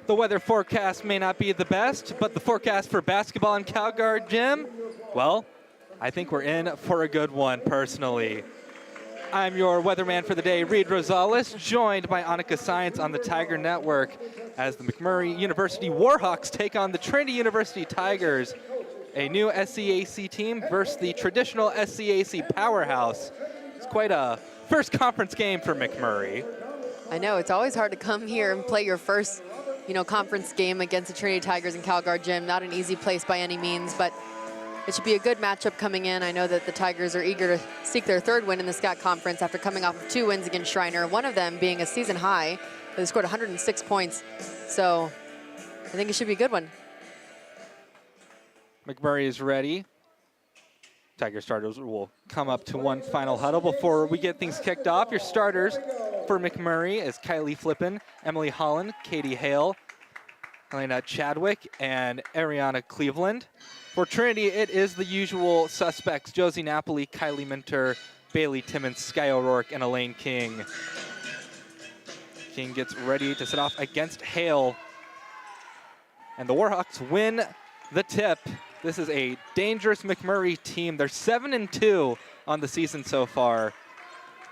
The weather forecast may not be the best, but the forecast for basketball in CalGuard Gym, well, I think we're in for a good one, personally. I'm your weatherman for the day, Reed Rosales, joined by Annika Science on the Tiger Network as the McMurry University Warhawks take on the Trinity University Tigers, a new SCAC team versus the traditional SCAC powerhouse. It's quite a first conference game for McMurry. I know, it's always hard to come here and play your first, conference game against the Trinity Tigers in CalGuard Gym. Not an easy place by any means, but it should be a good matchup coming in. I know that the Tigers are eager to seek their third win in the SCAC conference after coming off of 2 wins against Schreiner, one of them being a season high. They scored 106 points, so I think it should be a good one. McMurry is ready. Tiger starters will come up to one final huddle before we get things kicked off. Your starters for McMurray is Kylie Flippin, Emily Holland, Katie Hale, Helena Chadwick, and Ariana Cleveland. For Trinity, it is the usual suspects, Josie Napoli, Kylie Minter, Bailey Timmons, Sky O'Rourke, and Elaine King. King gets ready to set off against Hale. And the Warhawks win the tip. This is a dangerous McMurry team. They're 7-2 on the season so far.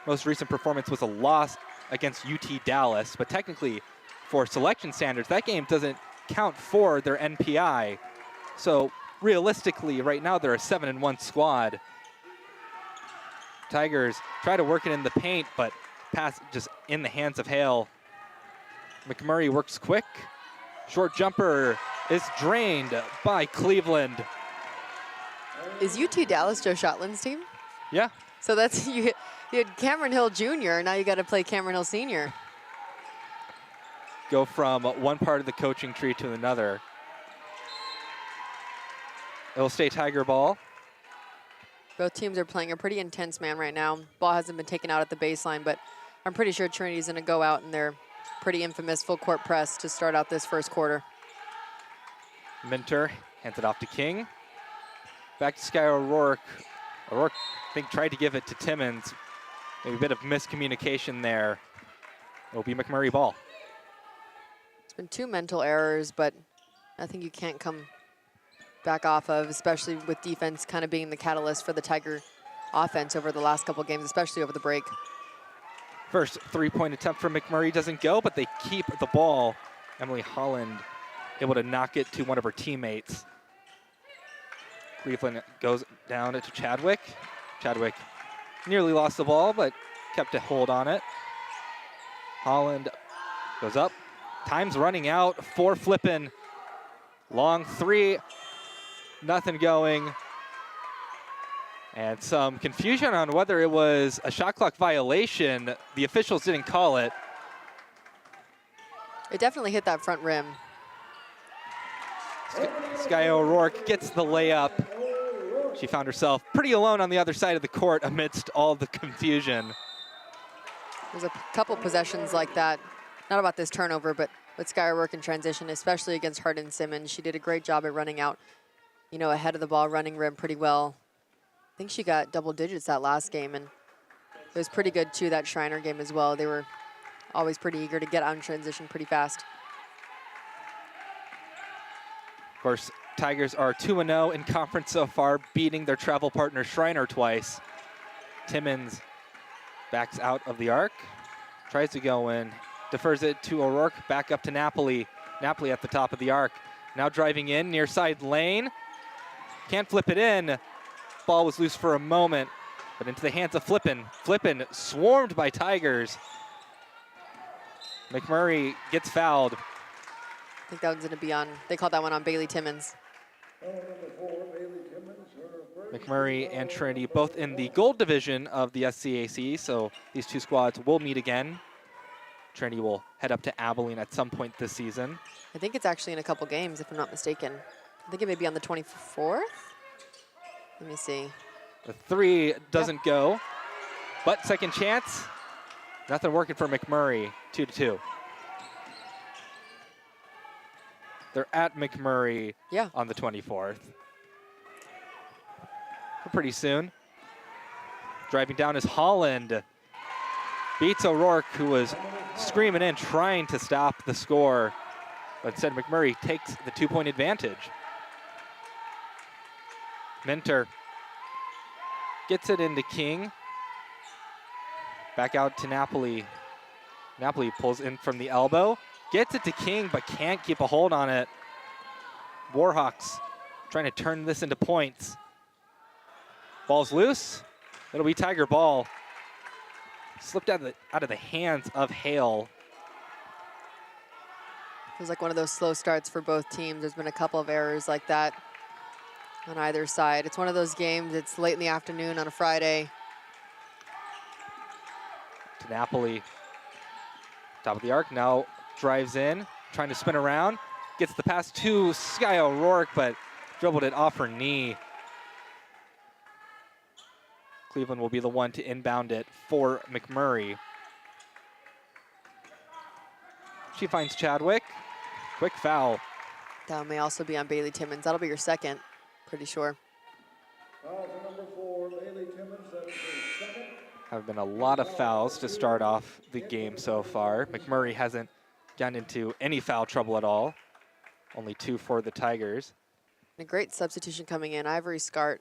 Most recent performance was a loss against UT Dallas, but technically, for selection standards, that game doesn't count for their NPI. So realistically, right now, they're a 7-1 squad. Tigers try to work it in the paint, but pass just in the hands of Hale. McMurray works quick. Short jumper is drained by Cleveland. Is UT Dallas Joe Shotland's team? Yeah. So that's, you had Cameron Hill Jr., now you got to play Cameron Hill Sr. Go from one part of the coaching tree to another. It'll stay Tiger ball. Both teams are playing a pretty intense man right now. Ball hasn't been taken out at the baseline, but I'm pretty sure Trinity's going to go out in their pretty infamous full court press to start out this first quarter. Minter hands it off to King. Back to Sky O'Rourke. O'Rourke, I think, tried to give it to Timmons. Maybe a bit of miscommunication there. It'll be McMurray ball. It's been 2 mental errors, but I think you can't come back off of, especially with defense kind of being the catalyst for the Tiger offense over the last couple games, especially over the break. First 3-point attempt from McMurray doesn't go, but they keep the ball. Emily Holland able to knock it to one of her teammates. Cleveland goes down to Chadwick. Chadwick nearly lost the ball, but kept a hold on it. Holland goes up. Time's running out for Flippin. Long 3, nothing going. And some confusion on whether it was a shot clock violation. The officials didn't call it. It definitely hit that front rim. Sky O'Rourke gets the layup. She found herself pretty alone on the other side of the court amidst all the confusion. There's a couple possessions like that. Not about this turnover, but with Sky O'Rourke in transition, especially against Hardin Simmons. She did a great job at running out, ahead of the ball, running rim pretty well. I think she got double digits that last game, and it was pretty good too, that Schreiner game as well. They were always pretty eager to get out in transition pretty fast. Of course, Tigers are 2-0 in conference so far, beating their travel partner Schreiner twice. Timmons backs out of the arc, tries to go in, defers it to O'Rourke, back up to Napoli. Napoli at the top of the arc. Now driving in, near side lane. Can't flip it in. Ball was loose for a moment, but into the hands of Flippin. Flippin swarmed by Tigers. McMurray gets fouled. I think that one's going to be on, they called that one on Bailey Timmons. McMurray and Trinity both in the gold division of the SCAC, so these 2 squads will meet again. Trinity will head up to Abilene at some point this season. I think it's actually in a couple games, if I'm not mistaken. I think it may be on the 24th. Let me see. The 3 doesn't go, but second chance. Nothing working for McMurray, 2-2. They're at McMurray on the 24th. Pretty soon. Driving down is Holland. Beats O'Rourke, who was screaming in, trying to stop the score. But instead, McMurry takes the 2-point advantage. Minter gets it into King. Back out to Napoli. Napoli pulls in from the elbow. Gets it to King, but can't keep a hold on it. Warhawks trying to turn this into points. Ball's loose. It'll be Tiger ball. Slipped out of the hands of Hale. Feels like one of those slow starts for both teams. There's been a couple of errors like that on either side. It's one of those games, it's late in the afternoon on a Friday. To Napoli. Top of the arc, now drives in, trying to spin around. Gets the pass to Sky O'Rourke, but dribbled it off her knee. Cleveland will be the one to inbound it for McMurry. She finds Chadwick. Quick foul. That may also be on Bailey Timmons. That'll be your second, pretty sure. Number 4, Bailey Timmons, that is her second. Have been a lot of fouls to start off the game so far. McMurry hasn't gotten into any foul trouble at all. Only 2 for the Tigers. A great substitution coming in. Ivory Scott,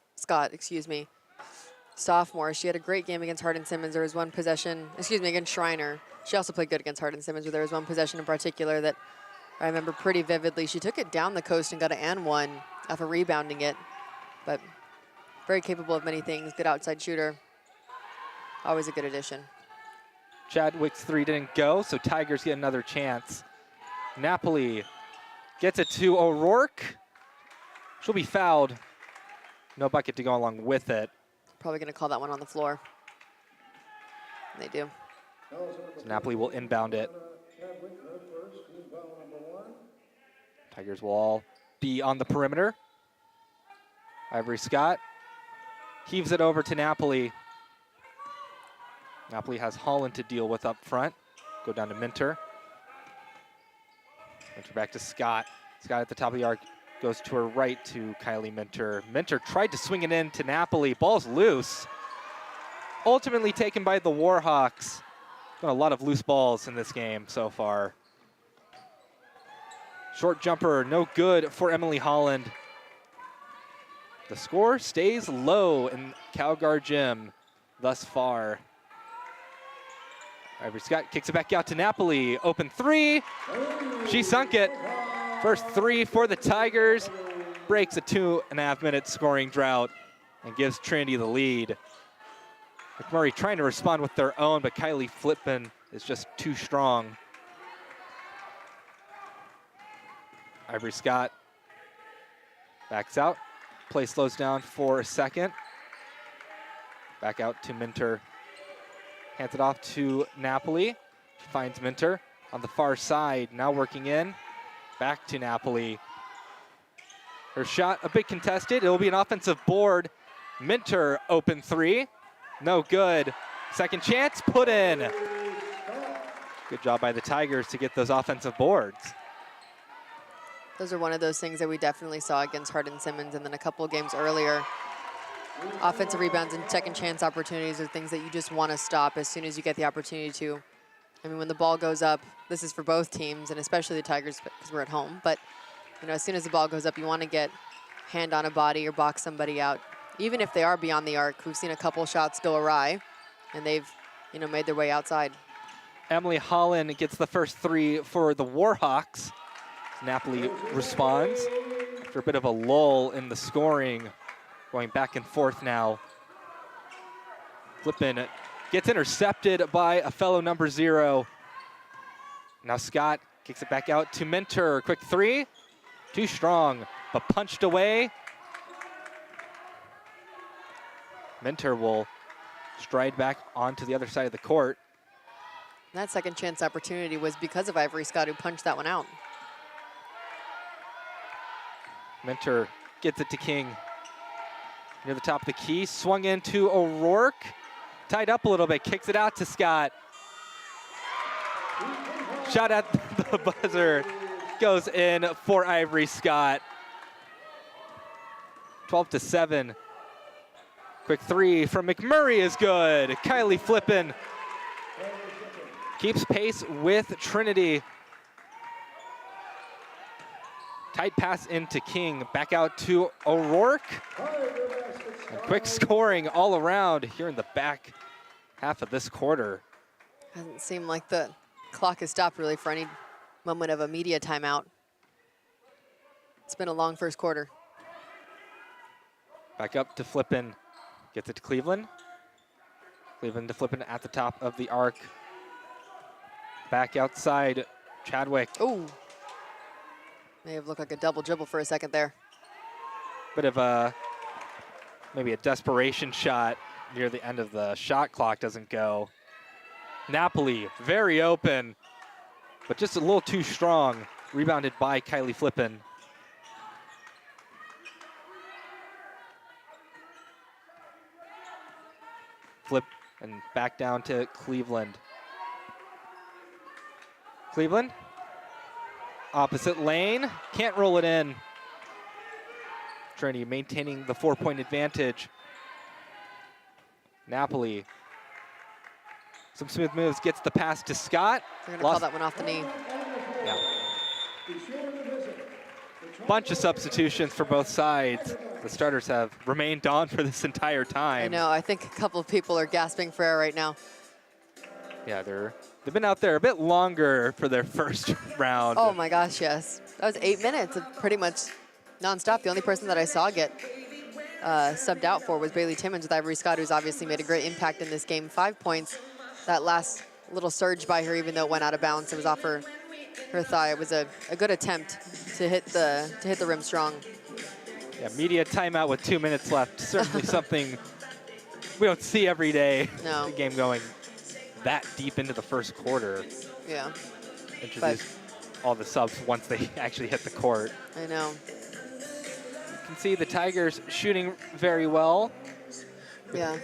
sophomore. She had a great game against Hardin Simmons. There was one possession, against Schreiner. She also played good against Hardin Simmons, but there was one possession in particular that I remember pretty vividly. She took it down the coast and got an and one off of rebounding it, but very capable of many things. Good outside shooter. Always a good addition. Chadwick's 3 didn't go, so Tigers get another chance. Napoli gets it to O'Rourke. She'll be fouled. No bucket to go along with it. Probably going to call that one on the floor. They do. So Napoli will inbound it. Tigers will all be on the perimeter. Ivory Scott heaves it over to Napoli. Napoli has Holland to deal with up front. Go down to Minter. Minter back to Scott. Scott at the top of the arc goes to her right to Kylie Minter. Minter tried to swing it in to Napoli. Ball's loose. Ultimately taken by the Warhawks. Been a lot of loose balls in this game so far. Short jumper, no good for Emily Holland. The score stays low in Calgar Gym thus far. Ivory Scott kicks it back out to Napoli. Open 3. She sunk it. First 3 for the Tigers. Breaks a 2.5-minute scoring drought and gives Trinity the lead. McMurry trying to respond with their own, but Kylie Flippin is just too strong. Ivory Scott backs out. Play slows down for a second. Back out to Minter. Hands it off to Napoli. She finds Minter on the far side. Now working in. Back to Napoli. Her shot a bit contested. It'll be an offensive board. Minter open 3. No good. Second chance put in. Good job by the Tigers to get those offensive boards. Those are one of those things that we definitely saw against Hardin Simmons, and then a couple of games earlier. Offensive rebounds and second chance opportunities are things that you just want to stop as soon as you get the opportunity to. I mean, when the ball goes up, this is for both teams, and especially the Tigers because we're at home. But, you know, as soon as the ball goes up, you want to get hand on a body or box somebody out. Even if they are beyond the arc, we've seen a couple shots go awry, and they've, you know, made their way outside. Emily Holland gets the first 3 for the Warhawks. Napoli responds after a bit of a lull in the scoring. Going back and forth now. Flippin gets intercepted by a fellow number 0. Now Scott kicks it back out to Minter. Quick 3. Too strong, but punched away. Minter will stride back onto the other side of the court. That second chance opportunity was because of Ivory Scott, who punched that one out. Minter gets it to King. Near the top of the key, swung into O'Rourke. Tied up a little bit, kicks it out to Scott. Shot at the buzzer, goes in for Ivory Scott. 12-7. Quick 3 from McMurray is good. Kylie Flippin keeps pace with Trinity. Tight pass into King. Back out to O'Rourke. And quick scoring all around here in the back half of this quarter. Hasn't seemed like the clock has stopped really for any moment of a media timeout. It's been a long first quarter. Back up to Flippin. Gets it to Cleveland. Cleveland to Flippin at the top of the arc. Back outside, Chadwick. Oh, may have looked like a double dribble for a second there. Bit of a, maybe a desperation shot near the end of the shot clock, doesn't go. Napoli, very open, but just a little too strong. Rebounded by Kylie Flippin. Flip and back down to Cleveland. Cleveland, opposite lane, can't roll it in. Trinity maintaining the 4-point advantage. Napoli, some smooth moves, gets the pass to Scott. They're gonna call that one off the knee. Yeah. Bunch of substitutions for both sides. The starters have remained on for this entire time. I know, I think a couple of people are gasping for air right now. Yeah, they've been out there a bit longer for their first round. Oh my gosh, yes. That was 8 minutes of pretty much nonstop. The only person that I saw get subbed out for was Bailey Timmons with Ivory Scott, who's obviously made a great impact in this game. 5 points. That last little surge by her, even though it went out of bounds, it was off her thigh. It was a good attempt to hit the rim strong. Yeah, media timeout with 2 minutes left. Certainly something we don't see every day. No. The game going that deep into the first quarter. Yeah. Introduce all the subs once they actually hit the court. I know. You can see the Tigers shooting very well. Yeah.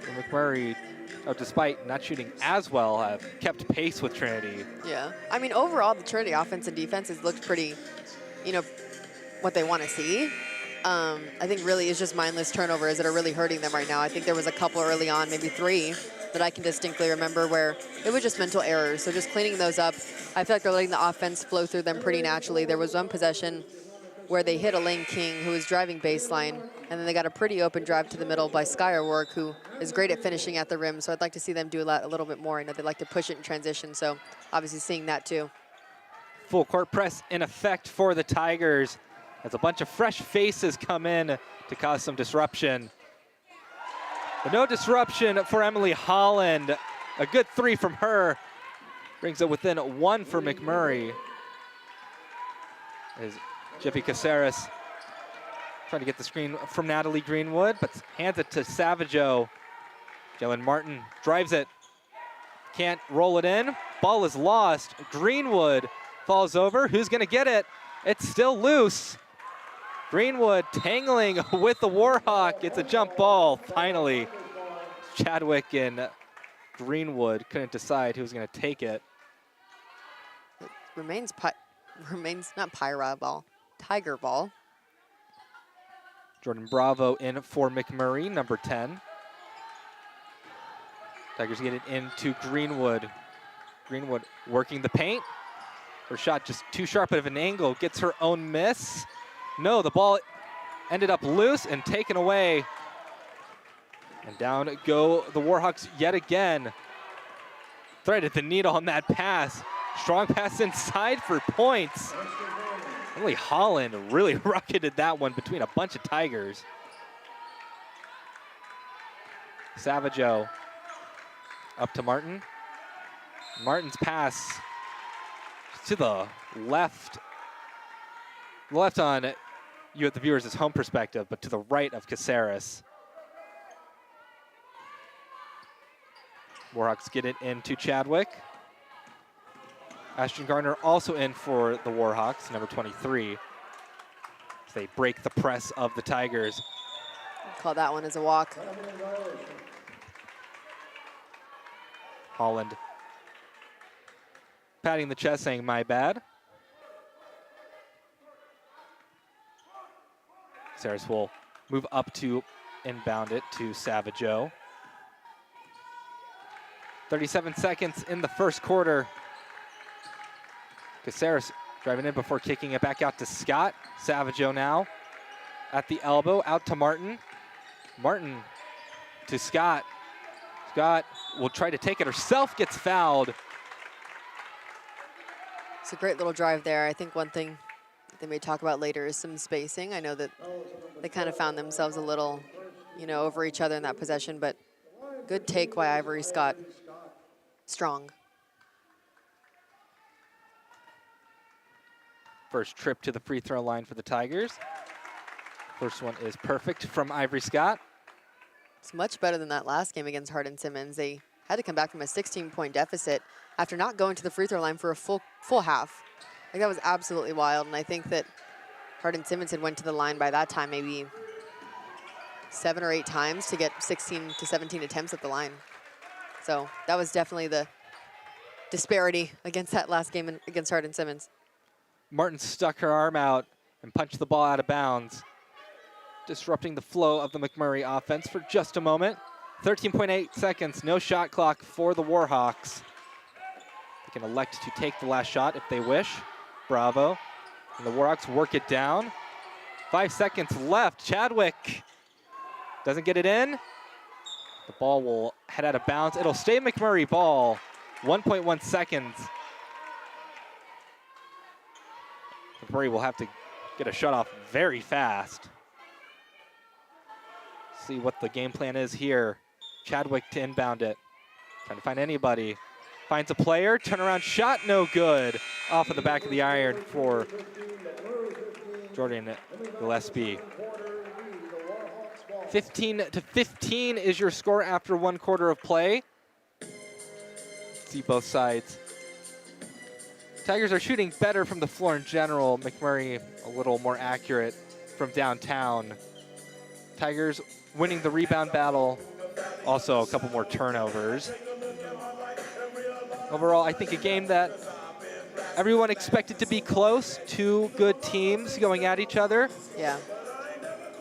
And McMurry, despite not shooting as well, have kept pace with Trinity. Yeah. I mean, overall, the Trinity offense and defense has looked pretty, what they want to see. I think really is just mindless turnovers that are really hurting them right now. I think there was a couple early on, maybe 3, that I can distinctly remember where it was just mental errors. So just cleaning those up. I feel like they're letting the offense flow through them pretty naturally. There was one possession where they hit Elaine King, who was driving baseline, and then they got a pretty open drive to the middle by Sky O'Rourke, who is great at finishing at the rim. So I'd like to see them do a little bit more. I know they like to push it in transition, so obviously seeing that too. Full court press in effect for the Tigers as a bunch of fresh faces come in to cause some disruption. But no disruption for Emily Holland. A good 3 from her brings it within 1 for McMurry. As Jiffy Caceres trying to get the screen from Natalie Greenwood, but hands it to Savageau. Jalen Martin drives it. Can't roll it in. Ball is lost. Greenwood falls over. Who's going to get it? It's still loose. Greenwood tangling with the Warhawk. It's a jump ball, finally. Chadwick and Greenwood couldn't decide who was going to take it. It remains not Pyra ball, Tiger ball. Jordan Bravo in for McMurray, number 10. Tigers get it into Greenwood. Greenwood working the paint. Her shot just too sharp of an angle. Gets her own miss. No, the ball ended up loose and taken away. And down go the Warhawks yet again. Threaded the needle on that pass. Strong pass inside for points. Emily Holland really rocketed that one between a bunch of Tigers. Savageau up to Martin. Martin's pass to the left. Left on you at the viewers' home perspective, but to the right of Caceres. Warhawks get it into Chadwick. Ashton Gardner also in for the Warhawks, number 23. As they break the press of the Tigers. Call that one as a walk. Holland patting the chest, saying, "My bad." Caceres will move up to inbound it to Savageau. 37 seconds in the first quarter. Caceres Driving in before kicking it back out to Scott. Savageau now at the elbow, out to Martin. Martin to Scott. Scott will try to take it herself, gets fouled. It's a great little drive there. I think one thing they may talk about later is some spacing. I know that they kind of found themselves a little, over each other in that possession, but good take by Ivory Scott. Strong. First trip to the free throw line for the Tigers. First one is perfect from Ivory Scott. It's much better than that last game against Hardin Simmons. They had to come back from a 16-point deficit after not going to the free throw line for a full half. Like, that was absolutely wild, and I think that Hardin Simmons had went to the line by that time maybe 7 or 8 times to get 16 to 17 attempts at the line. So that was definitely the disparity against that last game against Hardin Simmons. Martin stuck her arm out and punched the ball out of bounds, disrupting the flow of the McMurry offense for just a moment. 13.8 seconds, no shot clock for the Warhawks. They can elect to take the last shot if they wish. Bravo. And the Warhawks work it down. 5 seconds left. Chadwick doesn't get it in. The ball will head out of bounds. It'll stay McMurray ball. 1.1 seconds. McMurray will have to get a shot off very fast. See what the game plan is here. Chadwick to inbound it. Trying to find anybody. Finds a player, turnaround shot, no good. Off of the back of the iron for Jordan Gillespie. 15-15 is your score after 1 quarter of play. See both sides. Tigers are shooting better from the floor in general. McMurray a little more accurate from downtown. Tigers winning the rebound battle. Also a couple more turnovers. Overall, I think a game that everyone expected to be close. 2 good teams going at each other. Yeah.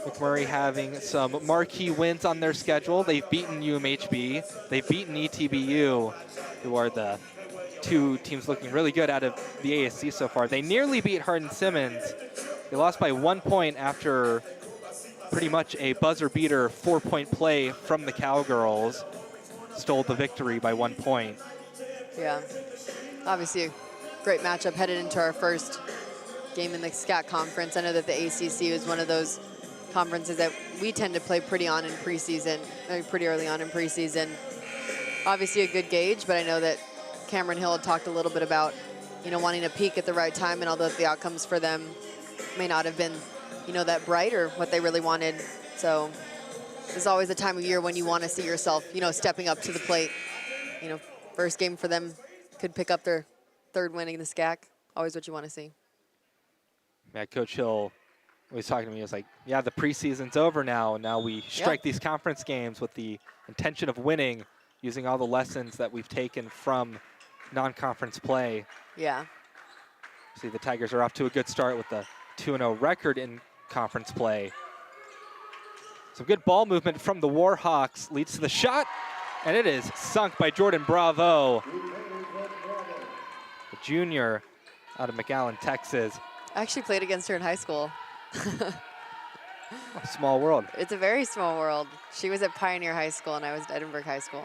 McMurray having some marquee wins on their schedule. They've beaten UMHB. They've beaten ETBU, who are the 2 teams looking really good out of the ASC so far. They nearly beat Hardin Simmons. They lost by 1 point after pretty much a buzzer beater 4-point play from the Cowgirls. Stole the victory by 1 point. Yeah. Obviously a great matchup headed into our first game in the SCAC conference. I know that the ACC is one of those conferences that we tend to play pretty early on in preseason. Obviously a good gauge, but I know that Cameron Hill had talked a little bit about, wanting to peak at the right time, and although the outcomes for them may not have been, that bright or what they really wanted. So there's always a time of year when you want to see yourself, stepping up to the plate. First game for them could pick up their 3rd win in the SCAC. Always what you want to see. Yeah, Coach Hill was talking to me. He was like, yeah, the preseason's over now. Now we strike these conference games with the intention of winning, using all the lessons that we've taken from non-conference play. Yeah. See, the Tigers are off to a good start with the 2-0 record in conference play. Some good ball movement from the Warhawks leads to the shot, and it is sunk by Jordan Bravo, the junior out of McAllen, Texas. I actually played against her in high school. A small world. It's a very small world. She was at Pioneer High School, and I was at Edinburgh High School.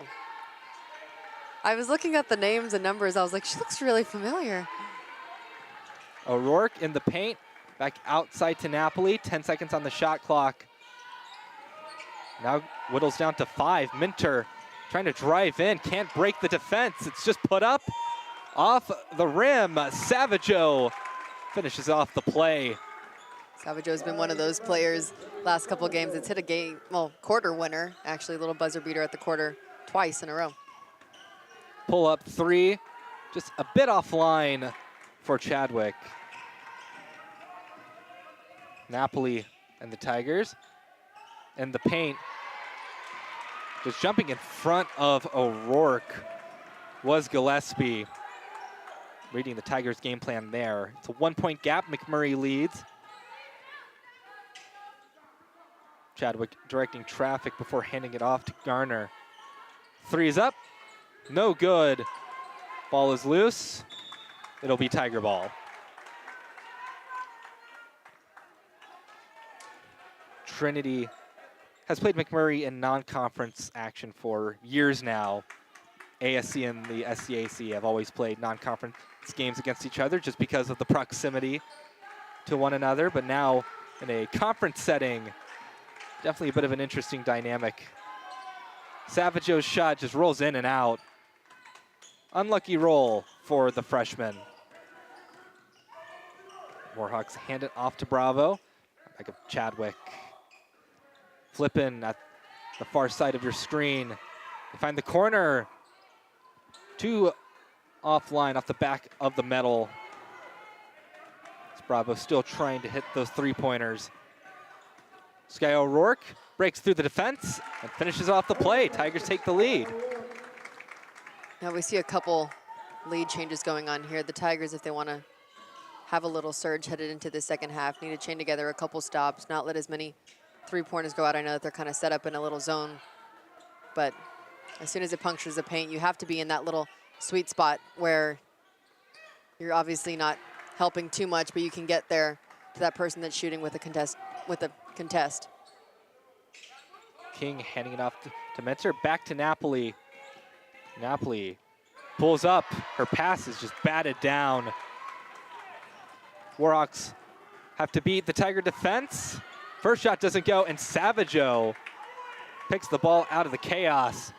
I was looking at the names and numbers. I was like, she looks really familiar. O'Rourke in the paint, back outside to Napoli. 10 seconds on the shot clock. Now whittles down to 5. Minter trying to drive in, can't break the defense. It's just put up off the rim. Savageau finishes off the play. Savageau's been one of those players last couple of games. It's hit a quarter winner, actually, a little buzzer beater at the quarter twice in a row. Pull up 3, just a bit offline for Chadwick. Napoli and the Tigers in the paint. Just jumping in front of O'Rourke was Gillespie. Reading the Tigers' game plan there. It's a 1-point gap. McMurray leads. Chadwick directing traffic before handing it off to Garner. 3 is up. No good. Ball is loose. It'll be Tiger ball. Trinity has played McMurry in non-conference action for years now. ASC and the SCAC have always played non-conference games against each other just because of the proximity to one another, but now in a conference setting, definitely a bit of an interesting dynamic. Savageau's shot just rolls in and out. Unlucky roll for the freshman. Warhawks hand it off to Bravo. Back of Chadwick. Flippin at the far side of your screen. They find the corner. Two offline, off the back of the metal. It's Bravo still trying to hit those three-pointers. Sky O'Rourke breaks through the defense and finishes off the play. Tigers take the lead. Now we see a couple lead changes going on here. The Tigers, if they want to have a little surge headed into the second half, need to chain together a couple stops, not let as many three-pointers go out. I know that they're kind of set up in a little zone, but as soon as it punctures the paint, you have to be in that little sweet spot where you're obviously not helping too much, but you can get there to that person that's shooting with a contest. King handing it off to Mentor. Back to Napoli. Napoli pulls up. Her pass is just batted down. Warhawks have to beat the Tiger defense. First shot doesn't go, and Savageau picks the ball out of the chaos.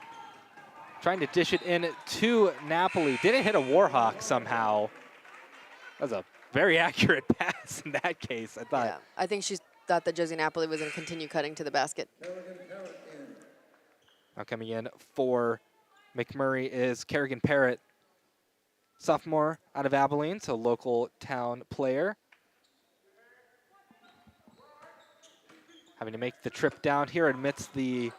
Trying to dish it in to Napoli. Didn't hit a Warhawk somehow. That was a very accurate pass in that case, I thought. Yeah, I think she thought that Josie Napoli was going to continue cutting to the basket. Now coming in for McMurry is Kerrigan Parrott, sophomore out of Abilene, so local town player. Having to make the trip down here amidst the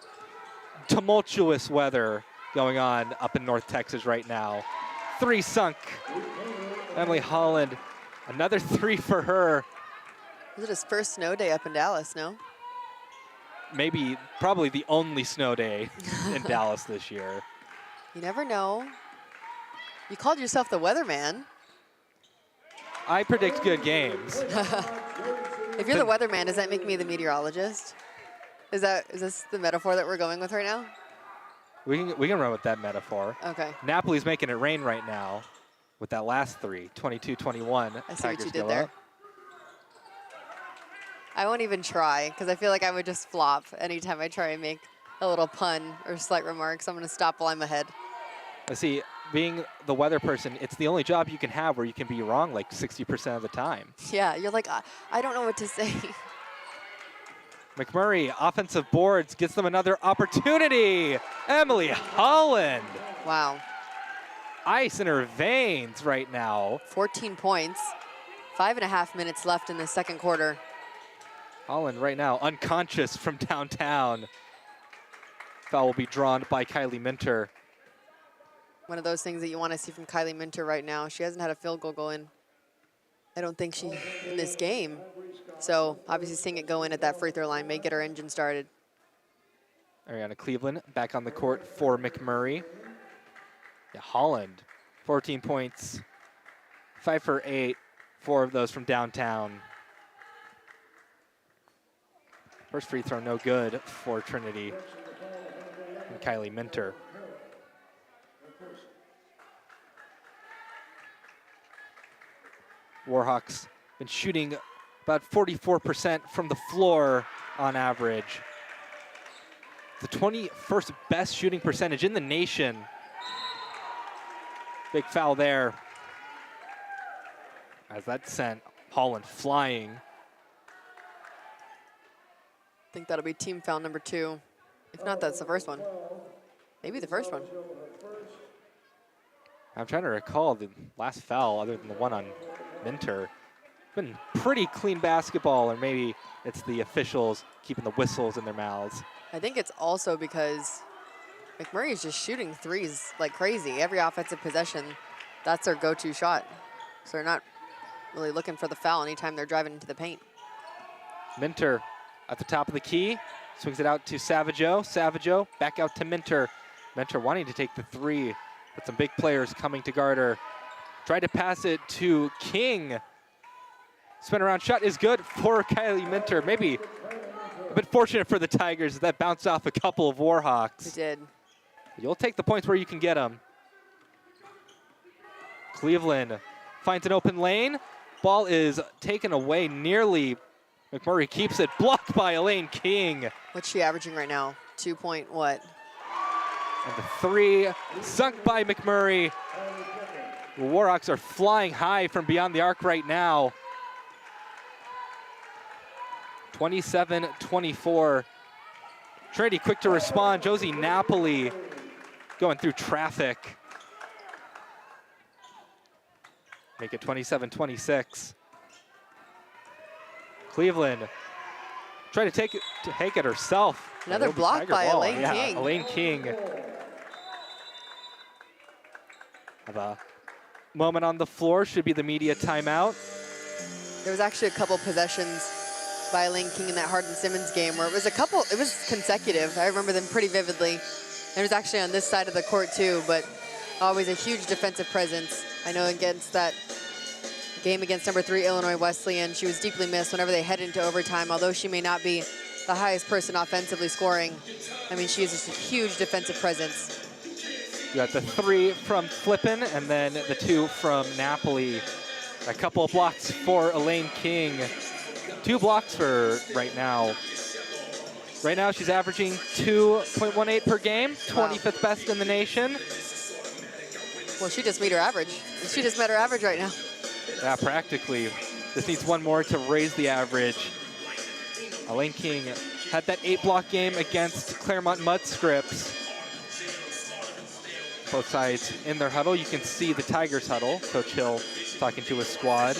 tumultuous weather going on up in North Texas right now. Three sunk. Emily Holland, another three for her. Was it his first snow day up in Dallas, no? Maybe, probably the only snow day in Dallas this year. You never know. You called yourself the weatherman. I predict good games. If you're the weatherman, does that make me the meteorologist? Is this the metaphor that we're going with right now? We can run with that metaphor. Okay. Napoli's making it rain right now with that last three, 22-21. I see what you did there. I won't even try, because I feel like I would just flop anytime I try and make a little pun or slight remark, so I'm going to stop while I'm ahead. I see, being the weather person, it's the only job you can have where you can be wrong like 60% of the time. Yeah, you're like, I don't know what to say. McMurry, offensive boards, gets them another opportunity. Emily Holland. Wow. Ice in her veins right now. 14 points, 5.5 minutes left in the second quarter. Holland right now unconscious from downtown. Foul will be drawn by Kylie Minter. One of those things that you want to see from Kylie Minter right now. She hasn't had a field goal go in, I don't think, in this game. So obviously seeing it go in at that free throw line may get her engine started. Ariana Cleveland back on the court for McMurray. Yeah, Holland, 14 points, 5 for 8, 4 of those from downtown. First free throw no good for Trinity and Kylie Minter. Warhawks been shooting about 44% from the floor on average. The 21st best shooting percentage in the nation. Big foul there. As that sent Holland flying. I think that'll be team foul number 2. If not, that's the first one. Maybe the first one. I'm trying to recall the last foul other than the one on Minter. Been pretty clean basketball, or maybe it's the officials keeping the whistles in their mouths. I think it's also because McMurray is just shooting threes like crazy. Every offensive possession, that's their go-to shot. So they're not really looking for the foul anytime they're driving into the paint. Minter at the top of the key, swings it out to Savageau. Savageau back out to Minter. Minter wanting to take the three, but some big players coming to guard her. Tried to pass it to King. Spin around shot is good for Kylie Minter. Maybe a bit fortunate for the Tigers that bounced off a couple of Warhawks. It did. You'll take the points where you can get them. Cleveland finds an open lane. Ball is taken away nearly. McMurry keeps it, blocked by Elaine King. What's she averaging right now? 2 point what? And the three sunk by McMurray. The Warhawks are flying high from beyond the arc right now. 27-24. Trinity quick to respond. Josie Napoli going through traffic. Make it 27-26. Cleveland trying to take it herself. Another block by Elaine King. Elaine King. Have a moment on the floor. Should be the media timeout. There was actually a couple possessions by Elaine King in that Hardin-Simmons game where it was consecutive. I remember them pretty vividly. It was actually on this side of the court too, but always a huge defensive presence. I know against that game against number 3 Illinois Wesleyan, she was deeply missed whenever they head into overtime. Although she may not be the highest person offensively scoring, I mean, she is just a huge defensive presence. You got the 3 from Flippin and then the 2 from Napoli. A couple of blocks for Elaine King. 2 blocks for her right now. Right now she's averaging 2.18 per game, 25th best in the nation. Well, she just met her average. She just met her average right now. Yeah, practically. This needs one more to raise the average. Elaine King had that 8-block game against Claremont Mudscripts. Both sides in their huddle. You can see the Tigers huddle. Coach Hill talking to his squad.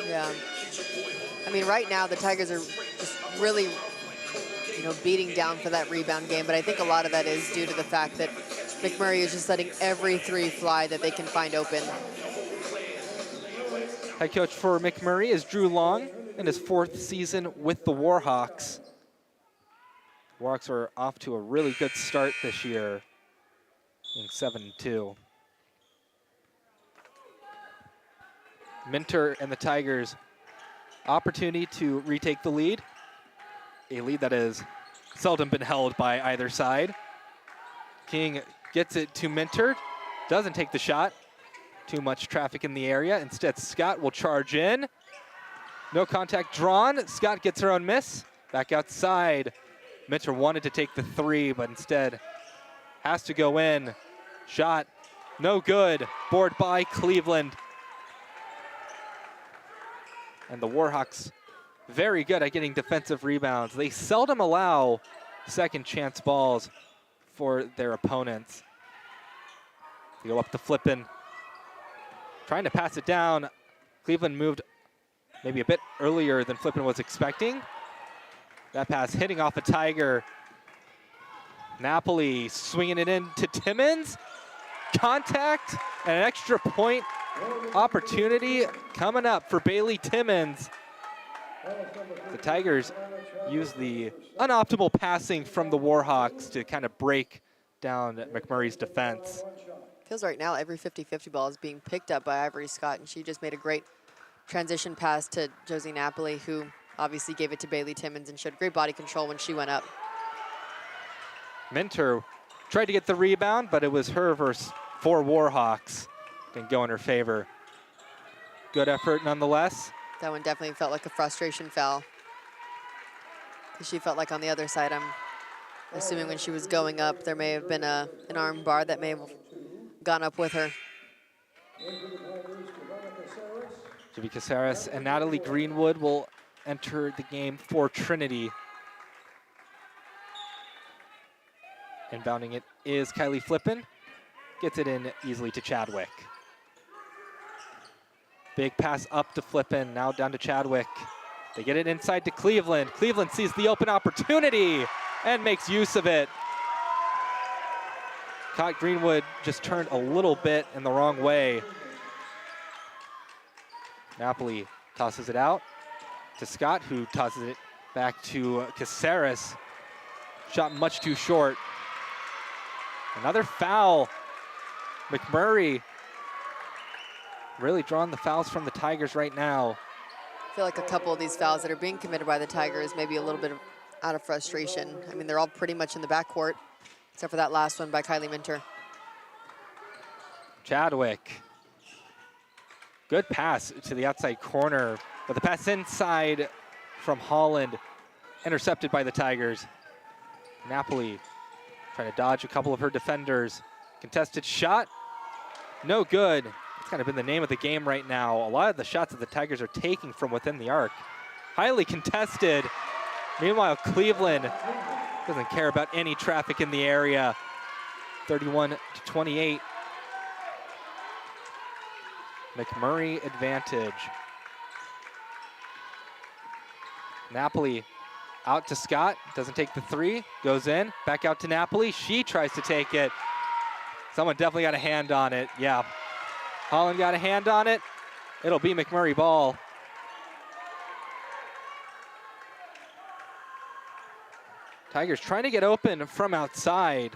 Yeah. I mean, right now the Tigers are just really, beating down for that rebound game. But I think a lot of that is due to the fact that McMurray is just letting every 3 fly that they can find open. Head coach for McMurray is Drew Long in his 4th season with the Warhawks. Warhawks are off to a really good start this year, being 7-2. Minter and the Tigers, opportunity to retake the lead. A lead that has seldom been held by either side. King gets it to Minter, doesn't take the shot. Too much traffic in the area. Instead, Scott will charge in. No contact drawn. Scott gets her own miss. Back outside. Minter wanted to take the 3, but instead has to go in. Shot, no good. Board by Cleveland. And the Warhawks very good at getting defensive rebounds. They seldom allow second chance balls for their opponents. They go up to Flippin. Trying to pass it down. Cleveland moved maybe a bit earlier than Flippin was expecting. That pass hitting off a Tiger. Napoli swinging it in to Timmons. Contact and an extra point opportunity coming up for Bailey Timmons. The Tigers use the unoptimal passing from the Warhawks to kind of break down McMurray's defense. Feels right now every 50-50 ball is being picked up by Ivory Scott, and she just made a great transition pass to Josie Napoli, who obviously gave it to Bailey Timmons and showed great body control when she went up. Minter tried to get the rebound, but it was her versus 4 Warhawks. Didn't go in her favor. Good effort nonetheless. That one definitely felt like a frustration foul. She felt like on the other side, I'm assuming when she was going up, there may have been an arm bar that may have gone up with her. Javi Caceres and Natalie Greenwood will enter the game for Trinity. Inbounding it is Kylie Flippin. Gets it in easily to Chadwick. Big pass up to Flippin, now down to Chadwick. They get it inside to Cleveland. Cleveland sees the open opportunity and makes use of it. Caught Greenwood just turned a little bit in the wrong way. Napoli tosses it out to Scott, who tosses it back to Caceres. Shot much too short. Another foul. McMurray really drawing the fouls from the Tigers right now. I feel like a couple of these fouls that are being committed by the Tigers, maybe a little bit of out of frustration. I mean, they're all pretty much in the backcourt, except for that last one by Kylie Minter. Chadwick. Good pass to the outside corner, but the pass inside from Holland, intercepted by the Tigers. Napoli trying to dodge a couple of her defenders. Contested shot, no good. It's kind of been the name of the game right now. A lot of the shots that the Tigers are taking from within the arc. Highly contested. Meanwhile, Cleveland doesn't care about any traffic in the area. 31-28. McMurry advantage. Napoli out to Scott, doesn't take the three, goes in, back out to Napoli. She tries to take it. Someone definitely got a hand on it, yeah. Holland got a hand on it. It'll be McMurry ball. Tigers trying to get open from outside,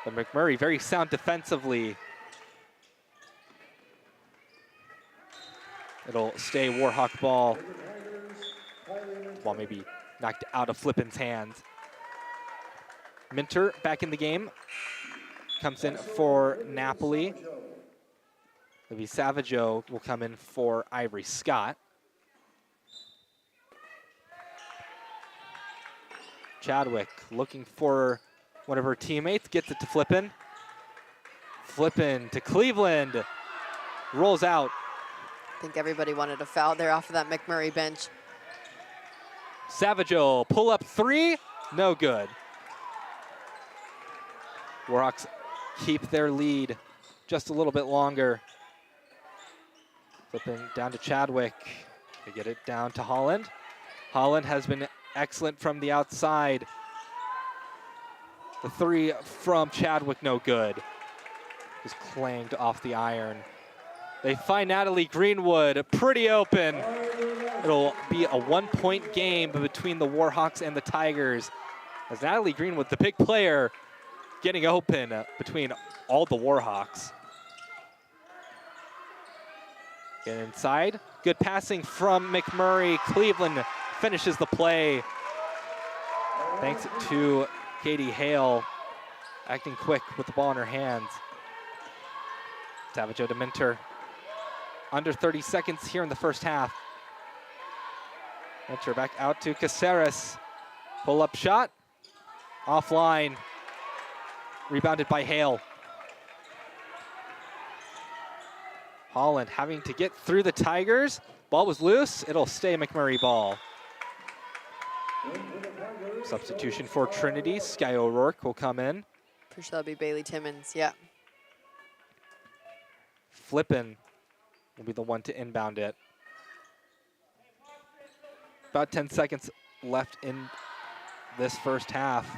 but McMurry very sound defensively. It'll stay Warhawk ball. Ball maybe knocked out of Flippin's hands. Minter back in the game. Comes in for Napoli. Maybe Savageau will come in for Ivory Scott. Chadwick looking for one of her teammates, gets it to Flippin. Flippin to Cleveland, rolls out. I think everybody wanted a foul there off of that McMurry bench. Savageau, pull up three, no good. Warhawks keep their lead just a little bit longer. Flipping down to Chadwick. They get it down to Holland. Holland has been excellent from the outside. The three from Chadwick, no good. Just clanged off the iron. They find Natalie Greenwood pretty open. It'll be a 1-point game between the Warhawks and the Tigers, as Natalie Greenwood, the big player, getting open between all the Warhawks. Get inside. Good passing from McMurray. Cleveland finishes the play. Thanks to Katie Hale, acting quick with the ball in her hands. Savageau to Minter. Under 30 seconds here in the first half. Minter back out to Caceres. Pull-up shot. Offline. Rebounded by Hale. Holland having to get through the Tigers. Ball was loose. It'll stay McMurry ball. Substitution for Trinity. Sky O'Rourke will come in. Pretty sure that'll be Bailey Timmons, yeah. Flippin will be the one to inbound it. About 10 seconds left in this first half.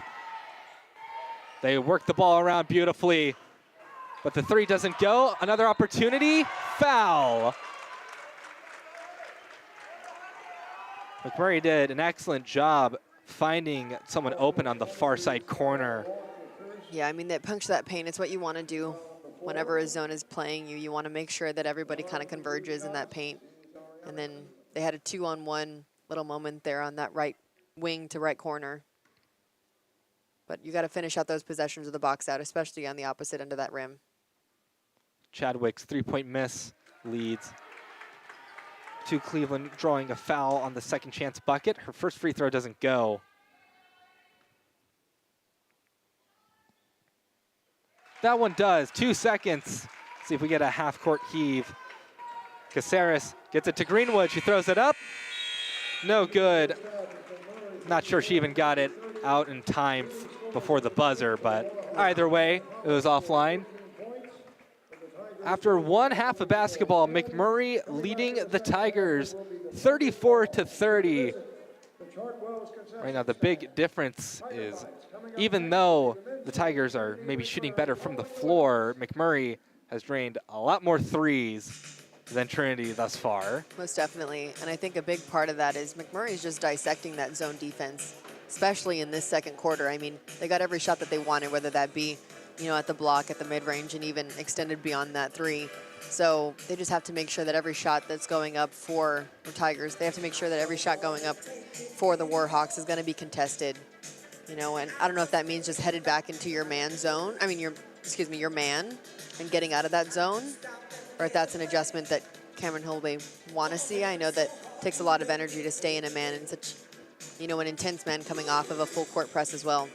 They work the ball around beautifully, but the three doesn't go. Another opportunity, foul. McMurray did an excellent job finding someone open on the far side corner. Yeah, I mean, that puncture that paint, it's what you want to do. Whenever a zone is playing you, you want to make sure that everybody kind of converges in that paint. And then they had a 2-on-1 little moment there on that right wing to right corner. But you got to finish out those possessions of the box out, especially on the opposite end of that rim. Chadwick's three-point miss leads to Cleveland drawing a foul on the second chance bucket. Her first free throw doesn't go. That one does. 2 seconds. See if we get a half-court heave. Caceres gets it to Greenwood. She throws it up. No good. Not sure she even got it out in time before the buzzer, but either way, it was offline. After one half of basketball, McMurray leading the Tigers 34-30. Right now, the big difference is even though the Tigers are maybe shooting better from the floor, McMurray has drained a lot more threes than Trinity thus far. Most definitely, and I think a big part of that is McMurray's just dissecting that zone defense, especially in this second quarter. I mean, they got every shot that they wanted, whether that be at the block, at the mid-range, and even extended beyond that three. So they just have to make sure that every shot that's going up for the Tigers, they have to make sure that every shot going up for the Warhawks is going to be contested. And I don't know if that means just headed back into your man zone. I mean, your man, and getting out of that zone, or if that's an adjustment that Cameron Hill may want to see. I know that it takes a lot of energy to stay in a man and such, an intense man coming off of a full court press as well.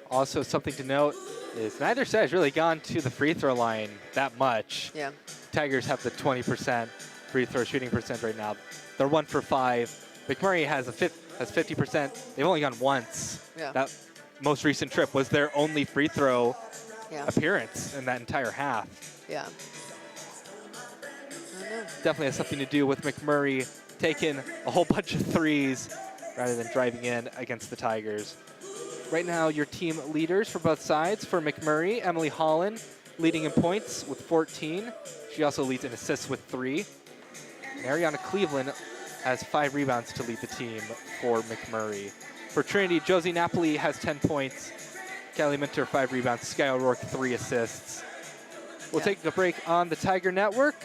Also, something to note is neither side has really gone to the free throw line that much. Yeah. Tigers have the 20% free throw shooting percent right now. They're 1 for 5. McMurry has 50%. They've only gone once. Yeah. That most recent trip was their only free throw Yeah. appearance in that entire half. Yeah. Definitely has something to do with McMurry taking a whole bunch of threes rather than driving in against the Tigers. Right now, your team leaders for both sides. For McMurry, Emily Holland leading in points with 14. She also leads in assists with 3. And Ariana Cleveland has 5 rebounds to lead the team for McMurray. For Trinity, Josie Napoli has 10 points. Callie Minter, 5 rebounds. Sky O'Rourke, 3 assists. We'll take a break on the Tiger Network.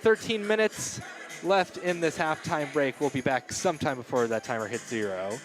13 minutes left in this halftime break. We'll be back sometime before that timer hits 0.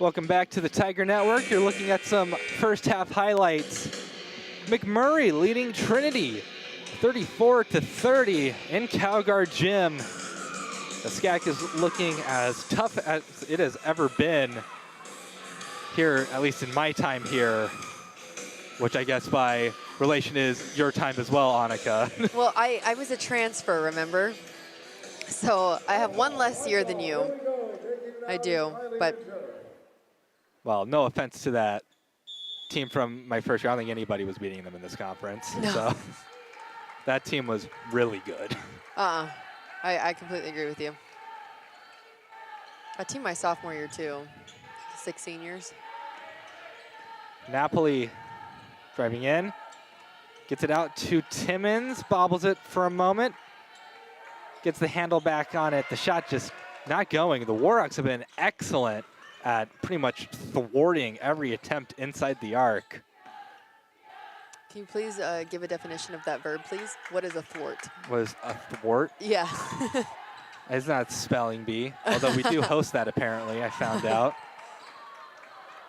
Welcome back to the Tiger Network. You're looking at some first half highlights. McMurry leading Trinity 34-30 in Calgar Gym. The SCAC is looking as tough as it has ever been here, at least in my time here, which I guess by relation is your time as well, Annika. Well, I was a transfer, remember? So I have one less year than you. I do, but Well, no offense to that team from my first year. I don't think anybody was beating them in this conference. No. So that team was really good. I completely agree with you. I team my sophomore year too, 6 seniors. Napoli driving in, gets it out to Timmons, bobbles it for a moment, gets the handle back on it. The shot just not going. The Warhawks have been excellent at pretty much thwarting every attempt inside the arc. Can you please give a definition of that verb, please? What is a thwart? Was a thwart? Yeah. It's not spelling bee, although we do host that apparently, I found out.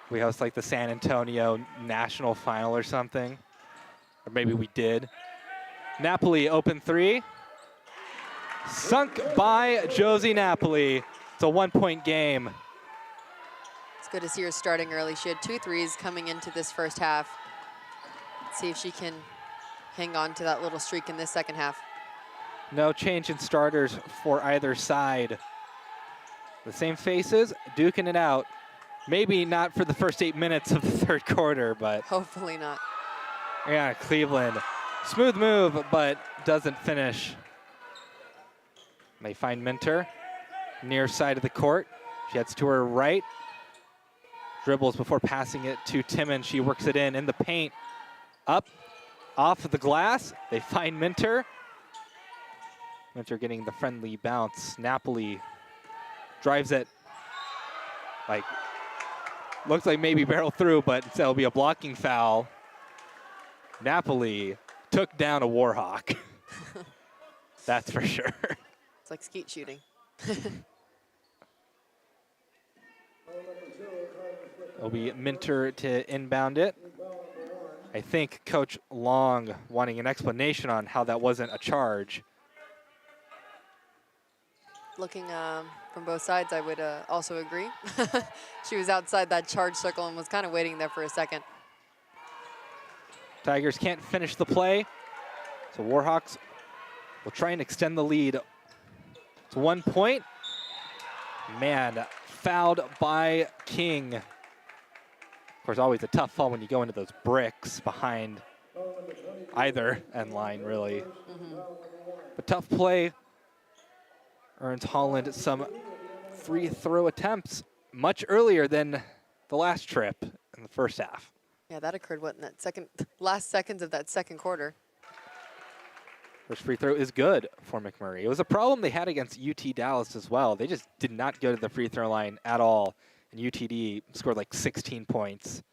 We host like the San Antonio National Final or something. Or maybe we did. Napoli open three. Sunk by Josie Napoli. It's a 1-point game. It's good to see her starting early. She had 2 threes coming into this first half. Let's see if she can hang on to that little streak in this second half. No change in starters for either side. The same faces, duking it out. Maybe not for the first 8 minutes of the third quarter, but Hopefully not. yeah, Cleveland. Smooth move, but doesn't finish. They find Minter near side of the court. She heads to her right. Dribbles before passing it to Timmons. She works it in the paint. Up, off of the glass. They find Minter. Minter getting the friendly bounce. Napoli drives it. Like, looks like maybe barrel through, but it'll be a blocking foul. Napoli took down a Warhawk. That's for sure. It's like skeet shooting. It'll be Minter to inbound it. I think Coach Long wanting an explanation on how that wasn't a charge. Looking from both sides, I would also agree. She was outside that charge circle and was kind of waiting there for a second. Tigers can't finish the play, so Warhawks will try and extend the lead to 1 point. Man, fouled by King. Of course, always a tough fall when you go into those bricks behind either end line, really. Mm-hmm. But tough play earns Holland some free throw attempts much earlier than the last trip in the first half. Yeah, that occurred, what, in that last seconds of that second quarter. First free throw is good for McMurry. It was a problem they had against UT Dallas as well. They just did not go to the free throw line at all. And UTD scored like 16 points.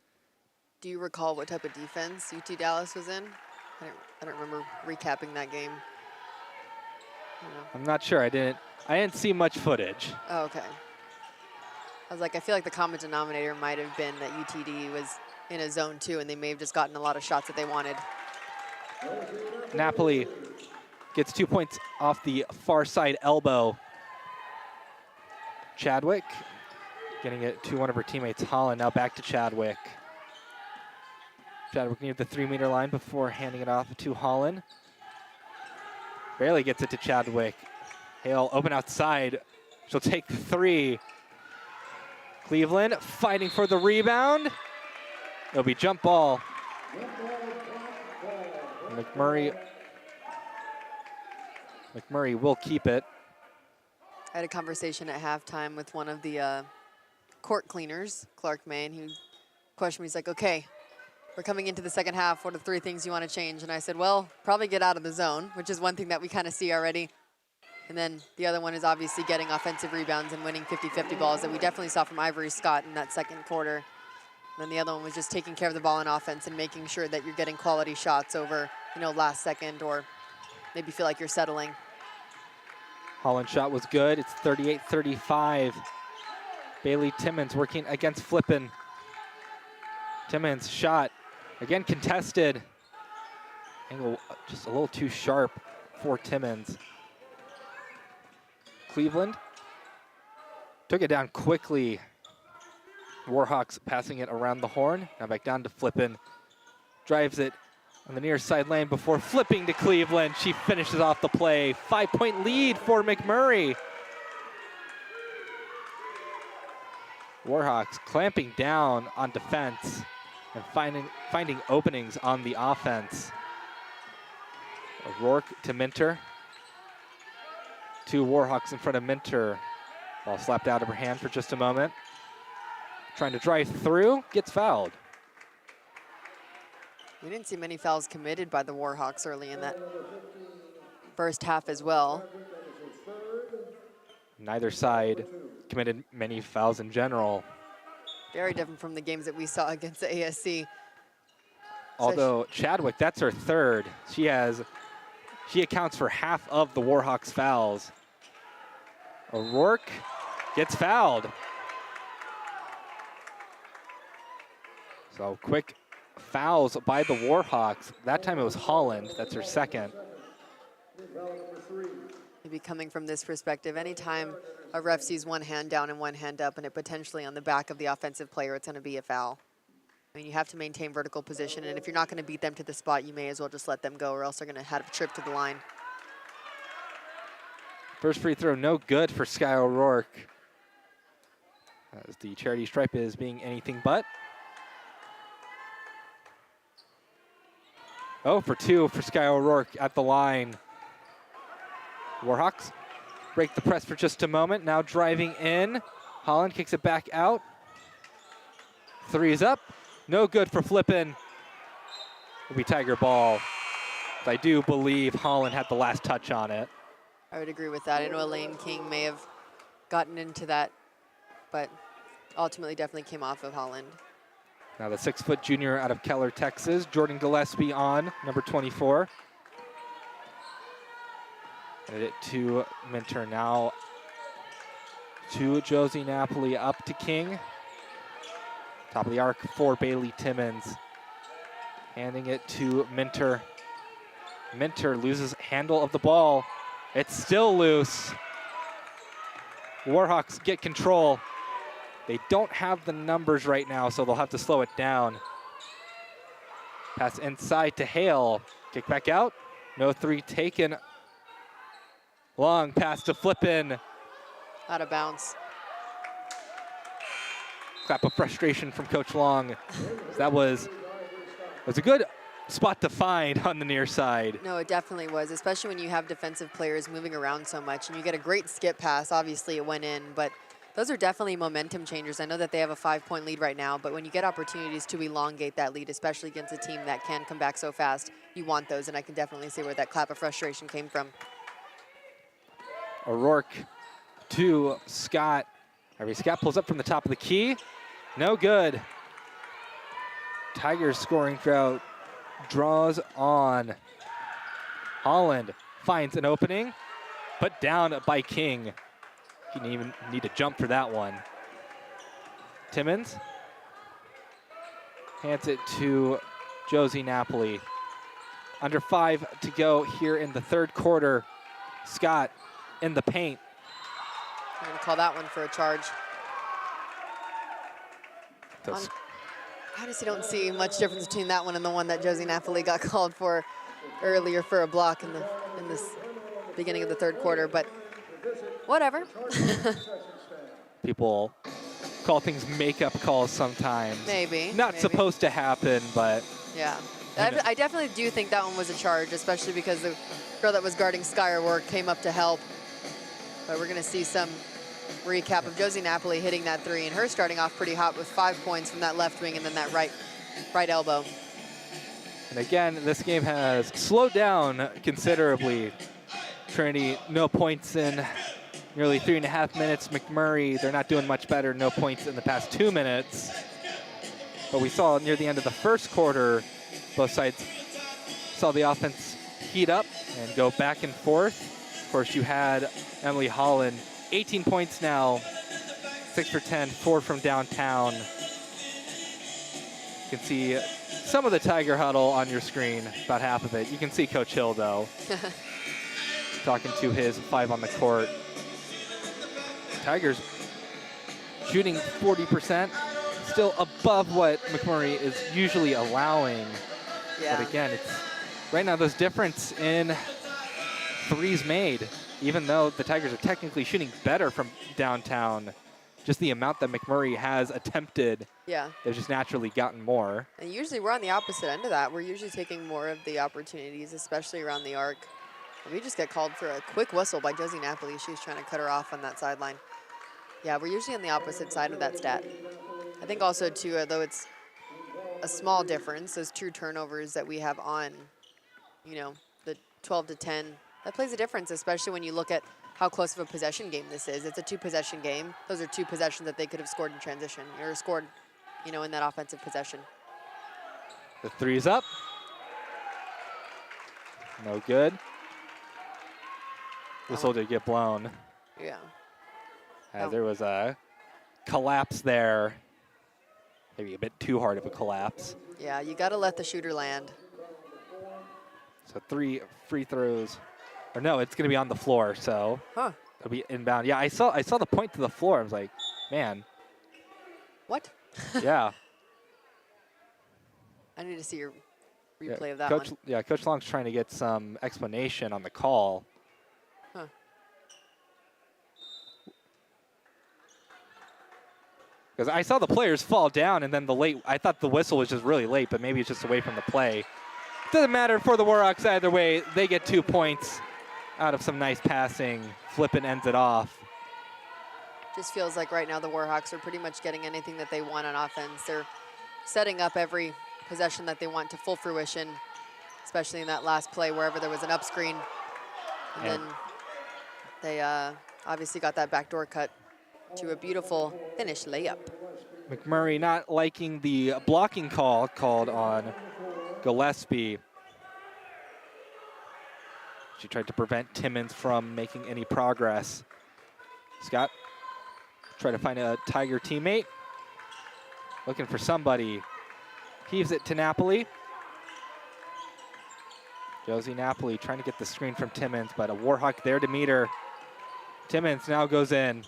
Do you recall what type of defense UT Dallas was in? I don't remember recapping that game. I don't know. I'm not sure. I didn't see much footage. Oh, okay. I was like, I feel like the common denominator might have been that UTD was in a zone 2 and they may have just gotten a lot of shots that they wanted. Napoli gets 2 points off the far side elbow. Chadwick getting it to one of her teammates, Holland. Now back to Chadwick. Chadwick near the 3-meter line before handing it off to Holland. Barely gets it to Chadwick. Hale open outside. She'll take the 3. Cleveland fighting for the rebound. It'll be jump ball. McMurray will keep it. I had a conversation at halftime with one of the court cleaners, Clark May, and he questioned me. He's like, okay, we're coming into the second half. What are the 3 things you want to change? And I said, well, probably get out of the zone, which is one thing that we kind of see already. And then the other one is obviously getting offensive rebounds and winning 50-50 balls that we definitely saw from Ivory Scott in that second quarter. And then the other one was just taking care of the ball in offense and making sure that you're getting quality shots over, last second, or maybe feel like you're settling. Holland's shot was good. It's 38-35. Bailey Timmons working against Flippin. Timmons shot, again contested. Angle just a little too sharp for Timmons. Cleveland took it down quickly. Warhawks passing it around the horn. Now back down to Flippin. Drives it on the near side lane before flipping to Cleveland. She finishes off the play. 5-point lead for McMurry. Warhawks clamping down on defense and finding openings on the offense. O'Rourke to Minter. 2 Warhawks in front of Minter. Ball slapped out of her hand for just a moment. Trying to drive through, gets fouled. We didn't see many fouls committed by the Warhawks early in that first half as well. Neither side committed many fouls in general. Very different from the games that we saw against the ASC. Although Chadwick, that's her third. She accounts for half of the Warhawks fouls. O'Rourke gets fouled. So quick fouls by the Warhawks. That time it was Holland, that's her second. Maybe coming from this perspective, anytime a ref sees one hand down and one hand up and it potentially on the back of the offensive player, it's gonna be a foul. I mean, you have to maintain vertical position, and if you're not gonna beat them to the spot, you may as well just let them go, or else they're gonna have a trip to the line. First free throw, no good for Sky O'Rourke, as the charity stripe is being anything but. 0 for 2 for Sky O'Rourke at the line. Warhawks break the press for just a moment. Now driving in. Holland kicks it back out. 3 is up. No good for Flippin. It'll be Tiger ball. I do believe Holland had the last touch on it. I would agree with that. I know Elaine King may have gotten into that, but ultimately definitely came off of Holland. Now the 6-foot junior out of Keller, Texas, Jordan Gillespie on, number 24. Headed it to Minter now. To Josie Napoli, up to King. Top of the arc for Bailey Timmons. Handing it to Minter. Minter loses handle of the ball. It's still loose. Warhawks get control. They don't have the numbers right now, so they'll have to slow it down. Pass inside to Hale. Kick back out. No 3 taken. Long pass to Flippin. Out of bounds. Clap of frustration from Coach Long. That was a good spot to find on the near side. No, it definitely was, especially when you have defensive players moving around so much, and you get a great skip pass. Obviously, it went in, but those are definitely momentum changers. I know that they have a 5-point lead right now, but when you get opportunities to elongate that lead, especially against a team that can come back so fast, you want those, and I can definitely see where that clap of frustration came from. O'Rourke to Scott. Scott pulls up from the top of the key. No good. Tigers scoring drought draws on. Holland finds an opening, put down by King. He didn't even need to jump for that one. Timmons hands it to Josie Napoli. Under 5 to go here in the third quarter. Scott in the paint. I'm going to call that one for a charge. I honestly don't see much difference between that one and the one that Josie Napoli got called for earlier for a block in this beginning of the third quarter, but whatever. People call things makeup calls sometimes. Maybe. Not supposed to happen, but. Yeah. I definitely do think that one was a charge, especially because the girl that was guarding Sky O'Rourke came up to help. But we're going to see some recap of Josie Napoli hitting that 3, and her starting off pretty hot with 5 points from that left wing and then that right elbow. And again, this game has slowed down considerably. Trinity, no points in nearly 3.5 minutes. McMurray, they're not doing much better. No points in the past 2 minutes. But we saw near the end of the first quarter, both sides saw the offense heat up and go back and forth. Of course, you had Emily Holland, 18 points now, 6 for 10, 4 from downtown. You can see some of the Tiger huddle on your screen, about half of it. You can see Coach Hill, though, talking to his 5 on the court. Tigers shooting 40%, still above what McMurry is usually allowing. Yeah. But again, it's right now there's difference in threes made, even though the Tigers are technically shooting better from downtown. Just the amount that McMurry has attempted, Yeah. they've just naturally gotten more. And usually we're on the opposite end of that. We're usually taking more of the opportunities, especially around the arc. And we just get called for a quick whistle by Josie Napoli. She was trying to cut her off on that sideline. Yeah, we're usually on the opposite side of that stat. I think also, too, though it's a small difference, those true turnovers that we have on, you know, the 12 to 10, that plays a difference, especially when you look at how close of a possession game this is. It's a 2-possession game. Those are 2 possessions that they could have scored in transition or scored, you know, in that offensive possession. The 3's up. No good. Whistle did get blown. Yeah. There was a collapse there. Maybe a bit too hard of a collapse. Yeah, you got to let the shooter land. So 3 free throws. Or no, it's going to be on the floor, so it'll be inbound. Yeah, I saw the point to the floor. I was like, man. What? Yeah. I need to see your replay of that Coach, one. Yeah, Coach Long's trying to get some explanation on the call. Huh. Because I saw the players fall down, and then I thought the whistle was just really late, but maybe it's just away from the play. Doesn't matter for the Warhawks either way. They get 2 points out of some nice passing. Flippin ends it off. Just feels like right now the Warhawks are pretty much getting anything that they want on offense. They're setting up every possession that they want to full fruition, especially in that last play wherever there was an up screen. And then they obviously got that backdoor cut to a beautiful finish layup. McMurry not liking the blocking call called on Gillespie. She tried to prevent Timmons from making any progress. Scott trying to find a Tiger teammate. Looking for somebody. Heaves it to Napoli. Josie Napoli trying to get the screen from Timmons, but a Warhawk there to meet her. Timmons now goes in.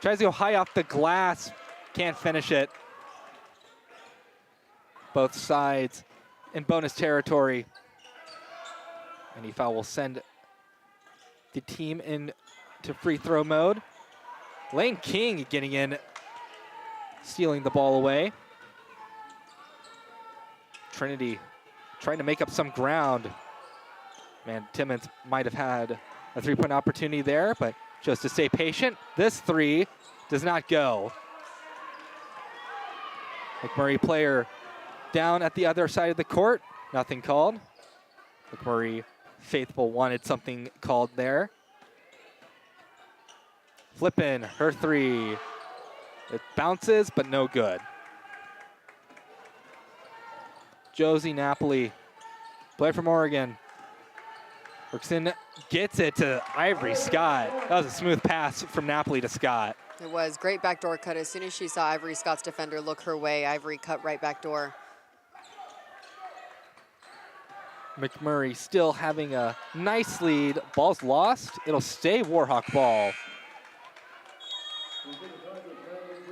Tries to go high off the glass. Can't finish it. Both sides in bonus territory. Any foul will send the team into free throw mode. Lane King getting in, stealing the ball away. Trinity trying to make up some ground. Man, Timmons might have had a 3-point opportunity there, but just to stay patient, this 3 does not go. McMurry player down at the other side of the court. Nothing called. McMurry faithful wanted something called there. Flippin, her 3. It bounces, but no good. Josie Napoli, player from Oregon. Works in, gets it to Ivory Scott. That was a smooth pass from Napoli to Scott. It was great backdoor cut. As soon as she saw Ivory Scott's defender look her way, Ivory cut right back door. McMurry still having a nice lead. Ball's lost. It'll stay Warhawk ball.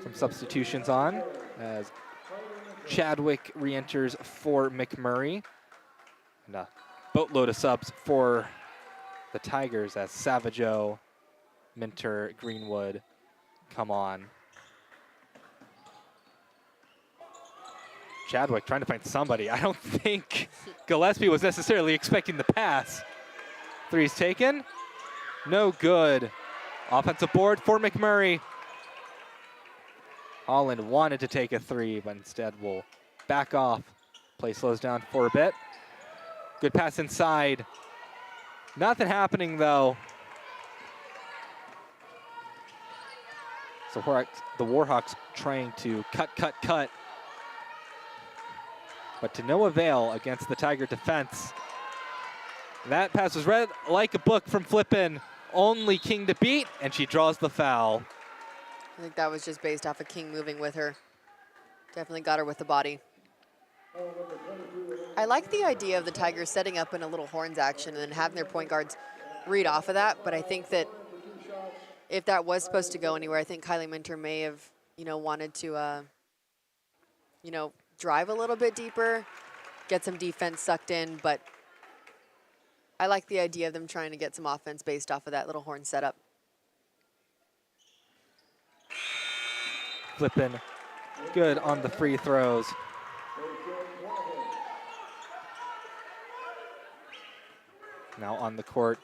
Some substitutions on as Chadwick re-enters for McMurray. And a boatload of subs for the Tigers as Savageau, Minter, Greenwood come on. Chadwick trying to find somebody. I don't think Gillespie was necessarily expecting the pass. 3's taken. No good. Offensive board for McMurray. Holland wanted to take a 3, but instead will back off. Play slows down for a bit. Good pass inside. Nothing happening, though. So the Warhawks trying to cut. But to no avail against the Tiger defense. That pass was read like a book from Flippin. Only King to beat, and she draws the foul. I think that was just based off of King moving with her. Definitely got her with the body. I like the idea of the Tigers setting up in a little horns action and then having their point guards read off of that, but I think that if that was supposed to go anywhere, I think Kylie Minter may have, wanted to, drive a little bit deeper, get some defense sucked in, but I like the idea of them trying to get some offense based off of that little horn setup. Flippin' good on the free throws. Now on the court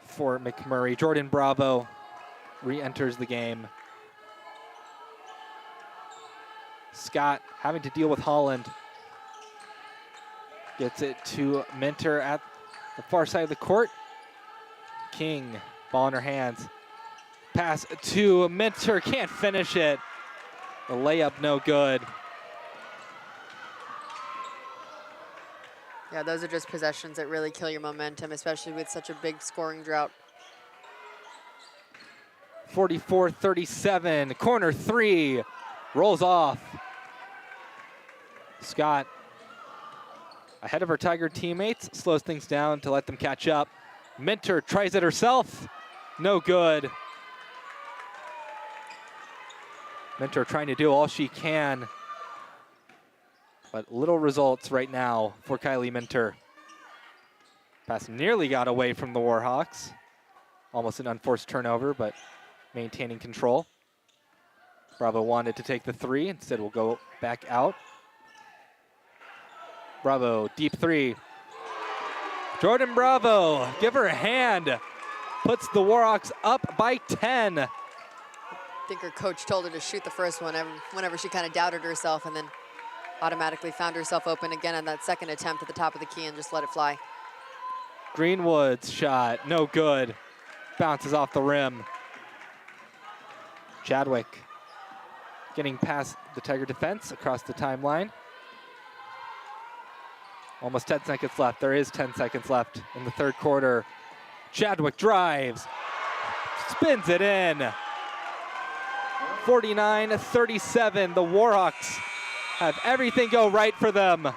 for McMurry. Jordan Bravo re-enters the game. Scott having to deal with Holland. Gets it to Minter at the far side of the court. King, ball in her hands. Pass to Minter, can't finish it. The layup no good. Yeah, those are just possessions that really kill your momentum, especially with such a big scoring drought. 44-37, corner three, rolls off. Scott, ahead of her Tiger teammates, slows things down to let them catch up. Minter tries it herself, no good. Minter trying to do all she can, but little results right now for Kylie Minter. Pass nearly got away from the Warhawks. Almost an unforced turnover, but maintaining control. Bravo wanted to take the three, instead will go back out. Bravo, deep three. Jordan Bravo, give her a hand. Puts the Warhawks up by 10. I think her coach told her to shoot the first one whenever she kind of doubted herself, and then automatically found herself open again on that second attempt at the top of the key and just let it fly. Greenwood's shot, no good. Bounces off the rim. Chadwick getting past the Tiger defense across the timeline. Almost 10 seconds left. There is 10 seconds left in the third quarter. Chadwick drives, spins it in. 49-37, the Warhawks have everything go right for them.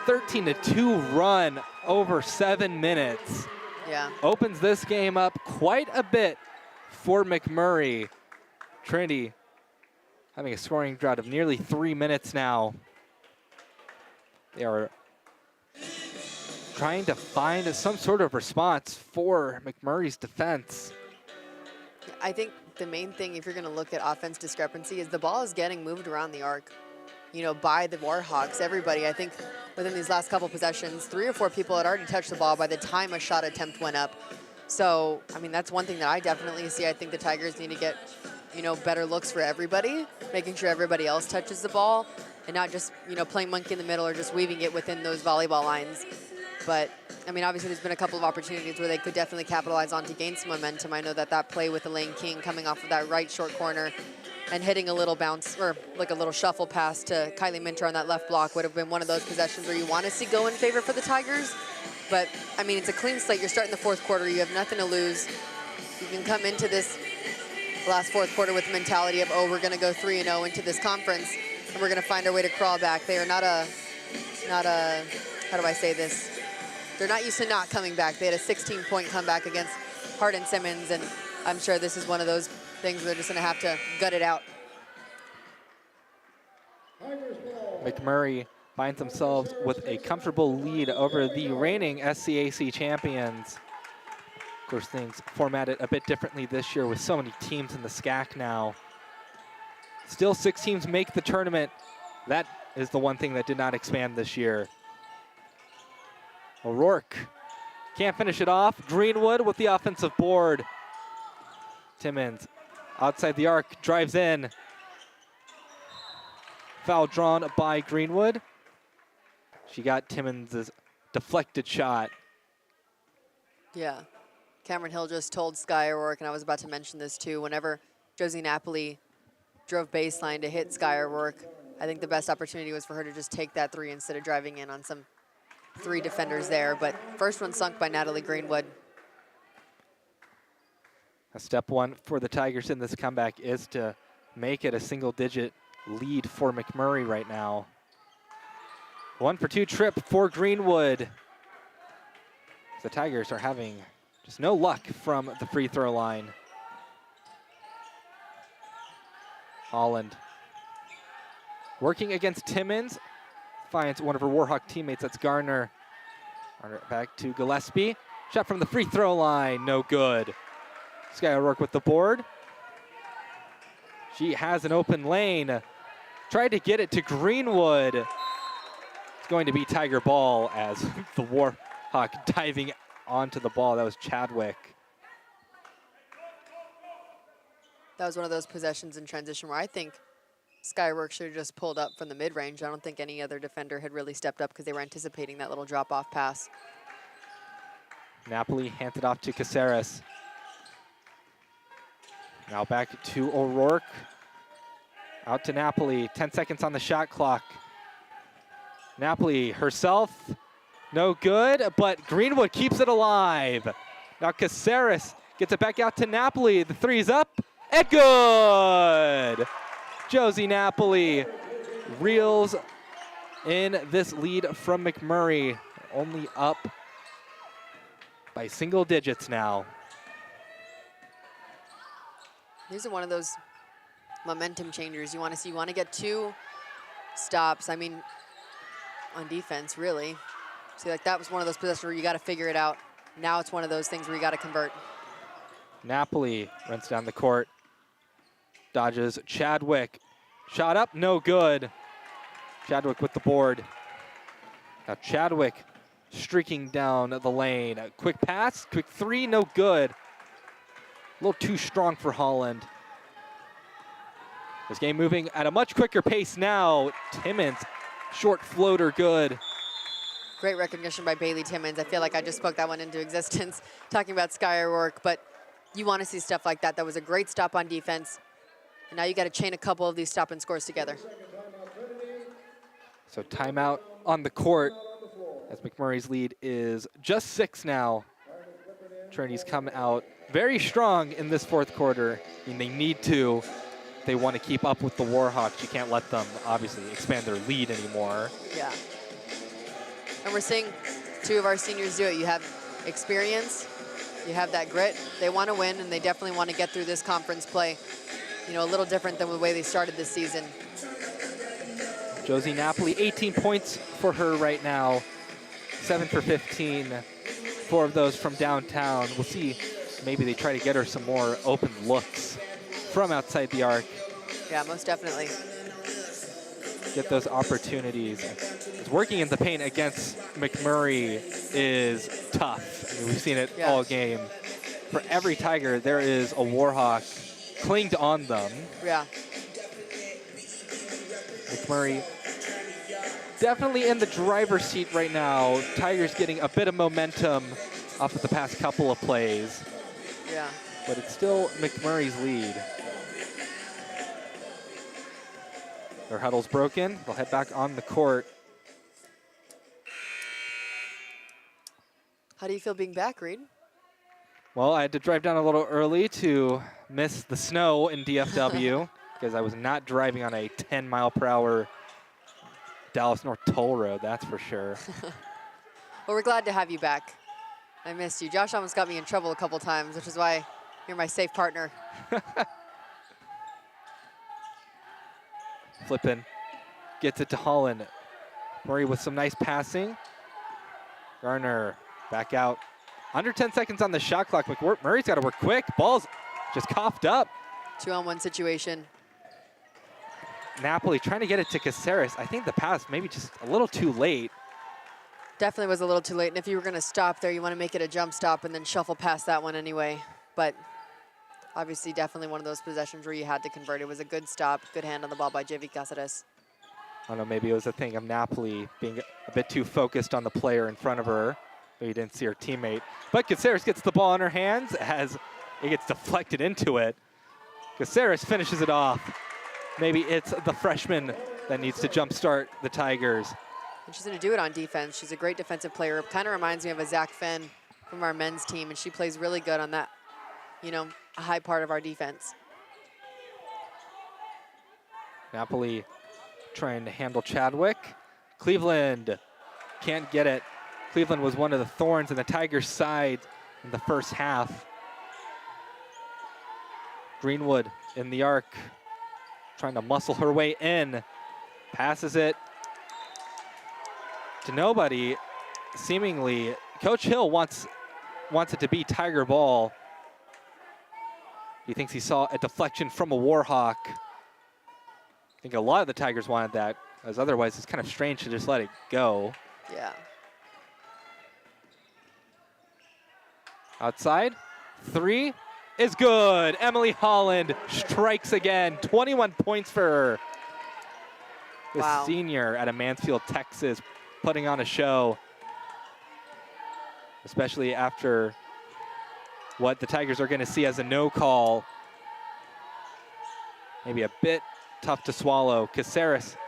13-2 run over 7 minutes. Yeah. Opens this game up quite a bit for McMurray. Trinity having a scoring drought of nearly 3 minutes now. They are trying to find some sort of response for McMurray's defense. I think the main thing, if you're going to look at offense discrepancy, is the ball is getting moved around the arc, by the Warhawks. Everybody, I think, within these last couple possessions, 3 or 4 people had already touched the ball by the time a shot attempt went up. So, I mean, that's one thing that I definitely see. I think the Tigers need to get, better looks for everybody, making sure everybody else touches the ball and not just, playing monkey in the middle or just weaving it within those volleyball lines. But, I mean, obviously there's been a couple of opportunities where they could definitely capitalize on to gain some momentum. I know that play with Elaine King coming off of that right short corner and hitting a little bounce or like a little shuffle pass to Kylie Minter on that left block would have been one of those possessions where you want to see go in favor for the Tigers. But, I mean, it's a clean slate. You're starting the fourth quarter. You have nothing to lose. You can come into this last fourth quarter with the mentality of, oh, we're going to go 3-0 into this conference, and we're going to find our way to crawl back. They are not a, how do I say this? They're not used to not coming back. They had a 16-point comeback against Hardin-Simmons, and I'm sure this is one of those things where they're just going to have to gut it out. McMurray finds themselves with a comfortable lead over the reigning SCAC champions. Of course, things formatted a bit differently this year with so many teams in the SCAC now. Still 6 teams make the tournament. That is the one thing that did not expand this year. O'Rourke can't finish it off. Greenwood with the offensive board. Timmons outside the arc, drives in. Foul drawn by Greenwood. She got Timmons' deflected shot. Yeah. Cameron Hill just told Sky O'Rourke, and I was about to mention this too, whenever Josie Napoli drove baseline to hit Sky O'Rourke, I think the best opportunity was for her to just take that 3 instead of driving in on some 3 defenders there. But first one sunk by Natalie Greenwood. Step one for the Tigers in this comeback is to make it a single-digit lead for McMurry right now. 1-for-2 trip for Greenwood. The Tigers are having just no luck from the free throw line. Holland working against Timmons. Finds one of her Warhawk teammates, that's Garner. Garner back to Gillespie. Shot from the free throw line, no good. Sky O'Rourke with the board. She has an open lane. Tried to get it to Greenwood. It's going to be Tiger ball as the Warhawk diving onto the ball. That was Chadwick. That was one of those possessions in transition where I think Sky O'Rourke should have just pulled up from the mid-range. I don't think any other defender had really stepped up because they were anticipating that little drop-off pass. Napoli handed off to Caceres. Now back to O'Rourke. Out to Napoli, 10 seconds on the shot clock. Napoli herself, no good, but Greenwood keeps it alive. Now Caceres gets it back out to Napoli. The three's up and good. Josie Napoli reels in this lead from McMurry, only up by single digits now. These are one of those momentum changers you want to see. You want to get 2 stops, I mean, on defense, really. See, like that was one of those possessions where you got to figure it out. Now it's one of those things where you got to convert. Napoli runs down the court, dodges Chadwick. Shot up, no good. Chadwick with the board. Now Chadwick streaking down the lane. A quick pass, quick three, no good. A little too strong for Holland. This game moving at a much quicker pace now. Timmons, short floater, good. Great recognition by Bailey Timmons. I feel like I just spoke that one into existence, talking about Sky O'Rourke, but you want to see stuff like that. That was a great stop on defense. And now you got to chain a couple of these stop and scores together. So timeout on the court as McMurray's lead is just 6 now. Trinity's come out very strong in this fourth quarter. I mean, they need to. They want to keep up with the Warhawks. You can't let them, obviously, expand their lead anymore. Yeah. And we're seeing 2 of our seniors do it. You have experience, you have that grit. They want to win, and they definitely want to get through this conference play, you know, a little different than the way they started this season. Josie Napoli, 18 points for her right now. 7 for 15. 4 of those from downtown. We'll see. Maybe they try to get her some more open looks from outside the arc. Yeah, most definitely. Get those opportunities. It's working in the paint against McMurray is tough. I mean, we've seen it all game. For every Tiger, there is a Warhawk clinged on them. Yeah. McMurray definitely in the driver's seat right now. Tigers getting a bit of momentum off of the past couple of plays. Yeah. But it's still McMurray's lead. Their huddle's broken. They'll head back on the court. How do you feel being back, Reed? Well, I had to drive down a little early to miss the snow in DFW because I was not driving on a 10-mile-per-hour Dallas North toll road, that's for sure. Well, we're glad to have you back. I missed you. Josh almost got me in trouble a couple times, which is why you're my safe partner. Flippin gets it to Holland. Murray with some nice passing. Garner back out. Under 10 seconds on the shot clock. Murray's got to work quick. Ball's just coughed up. 2-on-1 situation. Napoli trying to get it to Caceres. I think the pass maybe just a little too late. Definitely was a little too late. And if you were going to stop there, you want to make it a jump stop and then shuffle past that one anyway. But obviously, definitely one of those possessions where you had to convert. It was a good stop, good hand on the ball by Javi Caceres. I don't know, maybe it was a thing of Napoli being a bit too focused on the player in front of her. Maybe didn't see her teammate. But Caceres gets the ball in her hands as it gets deflected into it. Caceres finishes it off. Maybe it's the freshman that needs to jumpstart the Tigers. And she's going to do it on defense. She's a great defensive player. Kind of reminds me of a Zach Fenn from our men's team, and she plays really good on that, you know, a high part of our defense. Napoli trying to handle Chadwick. Cleveland can't get it. Cleveland was one of the thorns in the Tigers' side in the first half. Greenwood in the arc, trying to muscle her way in. Passes it to nobody, seemingly. Coach Hill wants it to be Tiger ball. He thinks he saw a deflection from a Warhawk. I think a lot of the Tigers wanted that, as otherwise it's kind of strange to just let it go. Yeah. Outside, 3 is good. Emily Holland strikes again. 21 points for her. The Wow. senior out of Mansfield, Texas, putting on a show, especially after what the Tigers are going to see as a no call. Maybe a bit tough to swallow. Caceres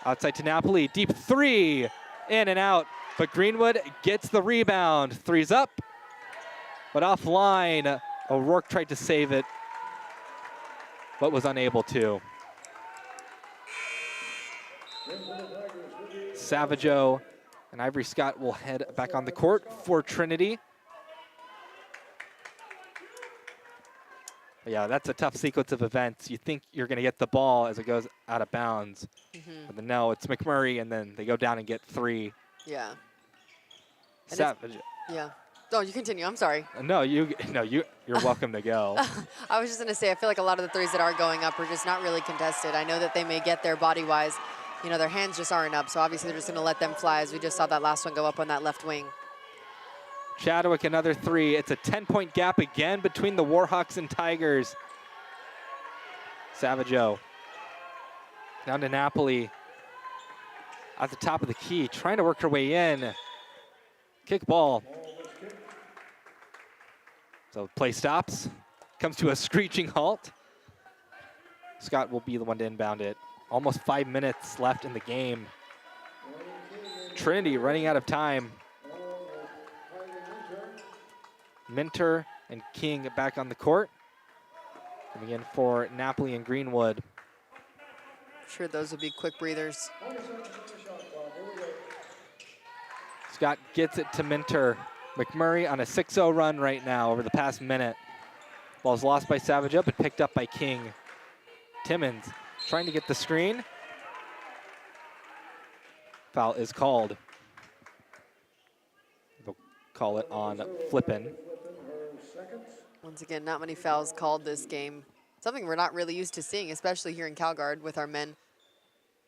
outside to Napoli. Deep 3, in and out. But Greenwood gets the rebound. 3's up, but offline. O'Rourke tried to save it, but was unable to. Savageau and Ivory Scott will head back on the court for Trinity. But yeah, that's a tough sequence of events. You think you're going to get the ball as it goes out of bounds. But then no, it's McMurry, and then they go down and get 3. Yeah. And Savage. Yeah. Oh, you continue. I'm sorry. You're welcome to go. I was just going to say, I feel like a lot of the threes that are going up are just not really contested. I know that they may get there body-wise. You know, their hands just aren't up, so obviously they're just going to let them fly, as we just saw that last one go up on that left wing. Chadwick, another 3. It's a 10-point gap again between the Warhawks and Tigers. Savageau down to Napoli at the top of the key, trying to work her way in. Kick ball. So play stops, comes to a screeching halt. Scott will be the one to inbound it. Almost 5 minutes left in the game. Trinity running out of time. Minter and King back on the court. Coming in for Napoli and Greenwood. I'm sure those will be quick breathers. Scott gets it to Minter. McMurray on a 6-0 run right now over the past minute. Ball's lost by Savageau, but picked up by King. Timmons trying to get the screen. Foul is called. They'll call it on Flippin. Once again, not many fouls called this game. Something we're not really used to seeing, especially here in Calgard with our men,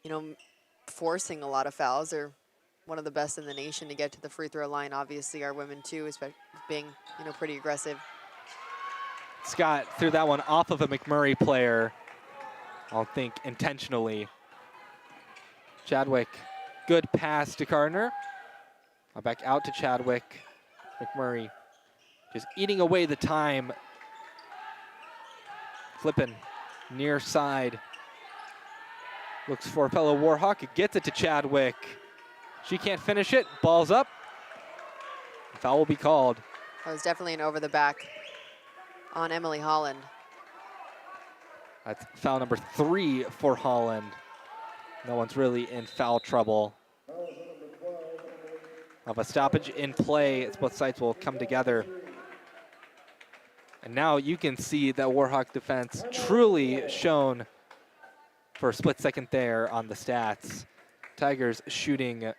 you know, forcing a lot of fouls. They're one of the best in the nation to get to the free throw line. Obviously, our women too, especially being, you know, pretty aggressive. Scott threw that one off of a McMurray player. I don't think intentionally. Chadwick, good pass to Gardner. Back out to Chadwick. McMurray just eating away the time. Flippin' near side. Looks for a fellow Warhawk. Gets it to Chadwick. She can't finish it. Ball's up. Foul will be called. That was definitely an over the back on Emily Holland. That's foul number 3 for Holland. No one's really in foul trouble. Of a stoppage in play, it's both sides will come together. And now you can see that Warhawk defense truly shown for a split second there on the stats. Tigers shooting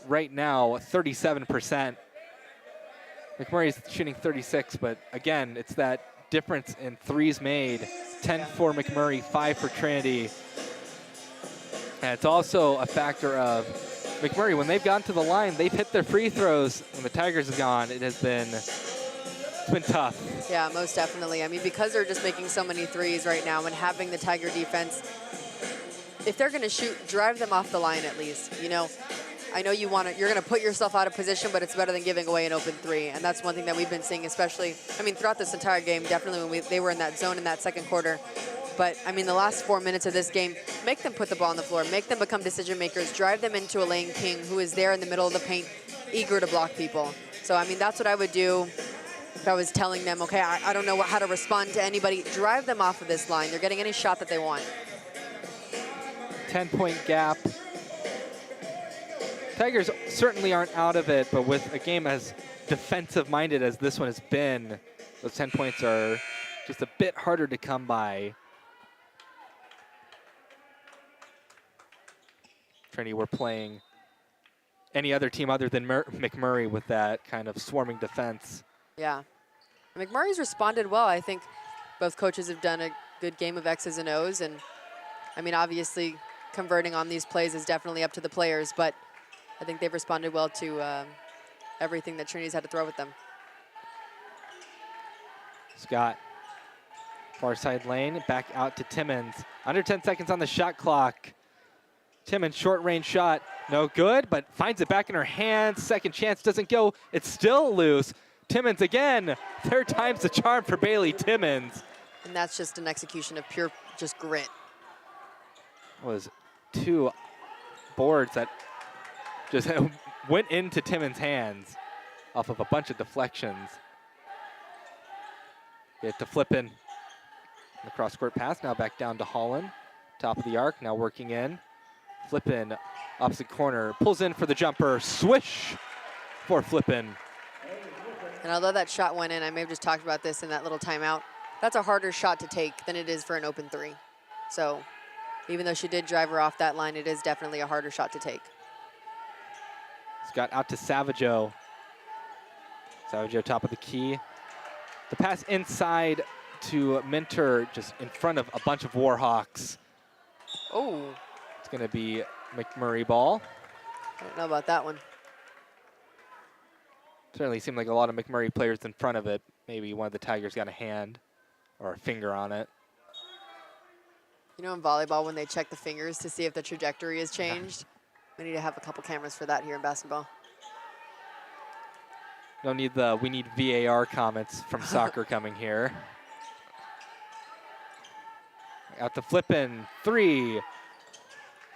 right now 37%. McMurray's shooting 36, but again, it's that difference in threes made. 10 for McMurray, 5 for Trinity. And it's also a factor of McMurray, when they've gotten to the line, they've hit their free throws. When the Tigers have gone, it's been tough. Yeah, most definitely. I mean, because they're just making so many threes right now and having the Tiger defense, if they're going to shoot, drive them off the line at least. You know, I know you're going to put yourself out of position, but it's better than giving away an open 3. And that's one thing that we've been seeing, especially, I mean, throughout this entire game, definitely when they were in that zone in that second quarter. But, I mean, the last 4 minutes of this game, make them put the ball on the floor, make them become decision makers, drive them into a King, who is there in the middle of the paint, eager to block people. So, I mean, that's what I would do. if I was telling them, okay, I don't know how to respond to anybody, drive them off of this line. They're getting any shot that they want. 10-point gap. Tigers certainly aren't out of it, but with a game as defensive-minded as this one has been, those 10 points are just a bit harder to come by. Trinity were playing any other team other than McMurry with that kind of swarming defense. Yeah. McMurray's responded well. I think both coaches have done a good game of X's and O's. And, I mean, obviously, converting on these plays is definitely up to the players, but I think they've responded well to everything that Trinity's had to throw at them. Scott, far side lane, back out to Timmons. Under 10 seconds on the shot clock. Timmons, short range shot, no good, but finds it back in her hands. Second chance doesn't go, it's still loose. Timmons again, third time's the charm for Bailey Timmons. And that's just an execution of pure just grit. Was 2 boards that just went into Timmons' hands off of a bunch of deflections. Get to Flippin. The cross-court pass, now back down to Holland. Top of the arc, now working in. Flippin, opposite corner, pulls in for the jumper. Swish for Flippin. And although that shot went in, I may have just talked about this in that little timeout, that's a harder shot to take than it is for an open 3. So even though she did drive her off that line, it is definitely a harder shot to take. Scott out to Savaggio. Savaggio top of the key. The pass inside to Minter, just in front of a bunch of Warhawks. Oh. It's going to be McMurry ball. I don't know about that one. Certainly seemed like a lot of McMurry players in front of it. Maybe one of the Tigers got a hand or a finger on it. You know in volleyball when they check the fingers to see if the trajectory has changed? We need to have a couple cameras for that here in basketball. Don't need the we need VAR comments from soccer coming here. Out to Flippin, 3.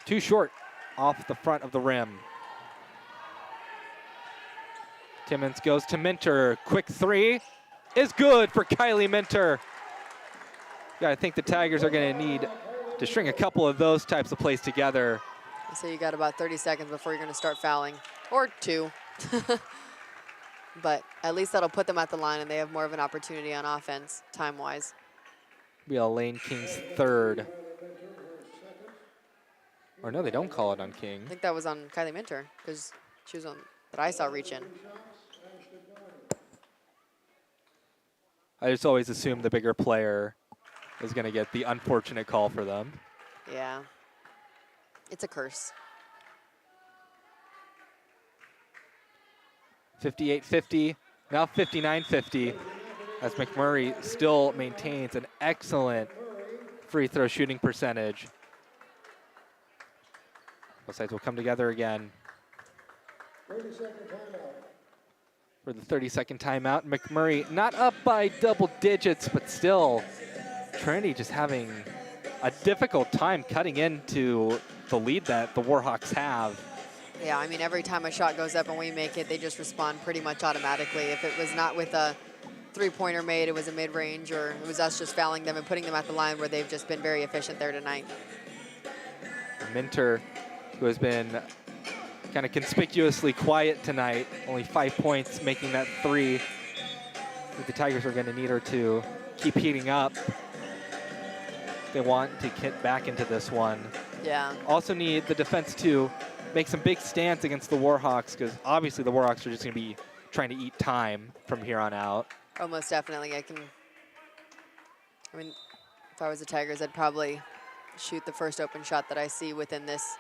Too short off the front of the rim. Timmons goes to Minter. Quick 3 is good for Kylie Minter. Yeah, I think the Tigers are going to need to string a couple of those types of plays together. So you got about 30 seconds before you're going to start fouling, or 2. But at least that'll put them at the line and they have more of an opportunity on offense, time-wise. Be a Lane King's 3rd. Or no, they don't call it on King. I think that was on Kylie Minter because she was on that I saw reach in. I just always assume the bigger player is going to get the unfortunate call for them. Yeah. It's a curse. 58-50, now 59-50, as McMurry still maintains an excellent free throw shooting percentage. Both sides will come together again. 30-second timeout. For the 30-second timeout, McMurry not up by double digits, but still Trinity just having a difficult time cutting into the lead that the Warhawks have. Yeah, I mean, every time a shot goes up and we make it, they just respond pretty much automatically. If it was not with a 3-pointer made, it was a mid-range, or it was us just fouling them and putting them at the line where they've just been very efficient there tonight. Minter, who has been kind of conspicuously quiet tonight, only 5 points, making that 3. I think the Tigers are going to need her to keep heating up. They want to get back into this one. Yeah. Also need the defense to make some big stands against the Warhawks, because obviously the Warhawks are just going to be trying to eat time from here on out. Oh, most definitely. I mean, if I was the Tigers, I'd probably shoot the first open shot that I see within this,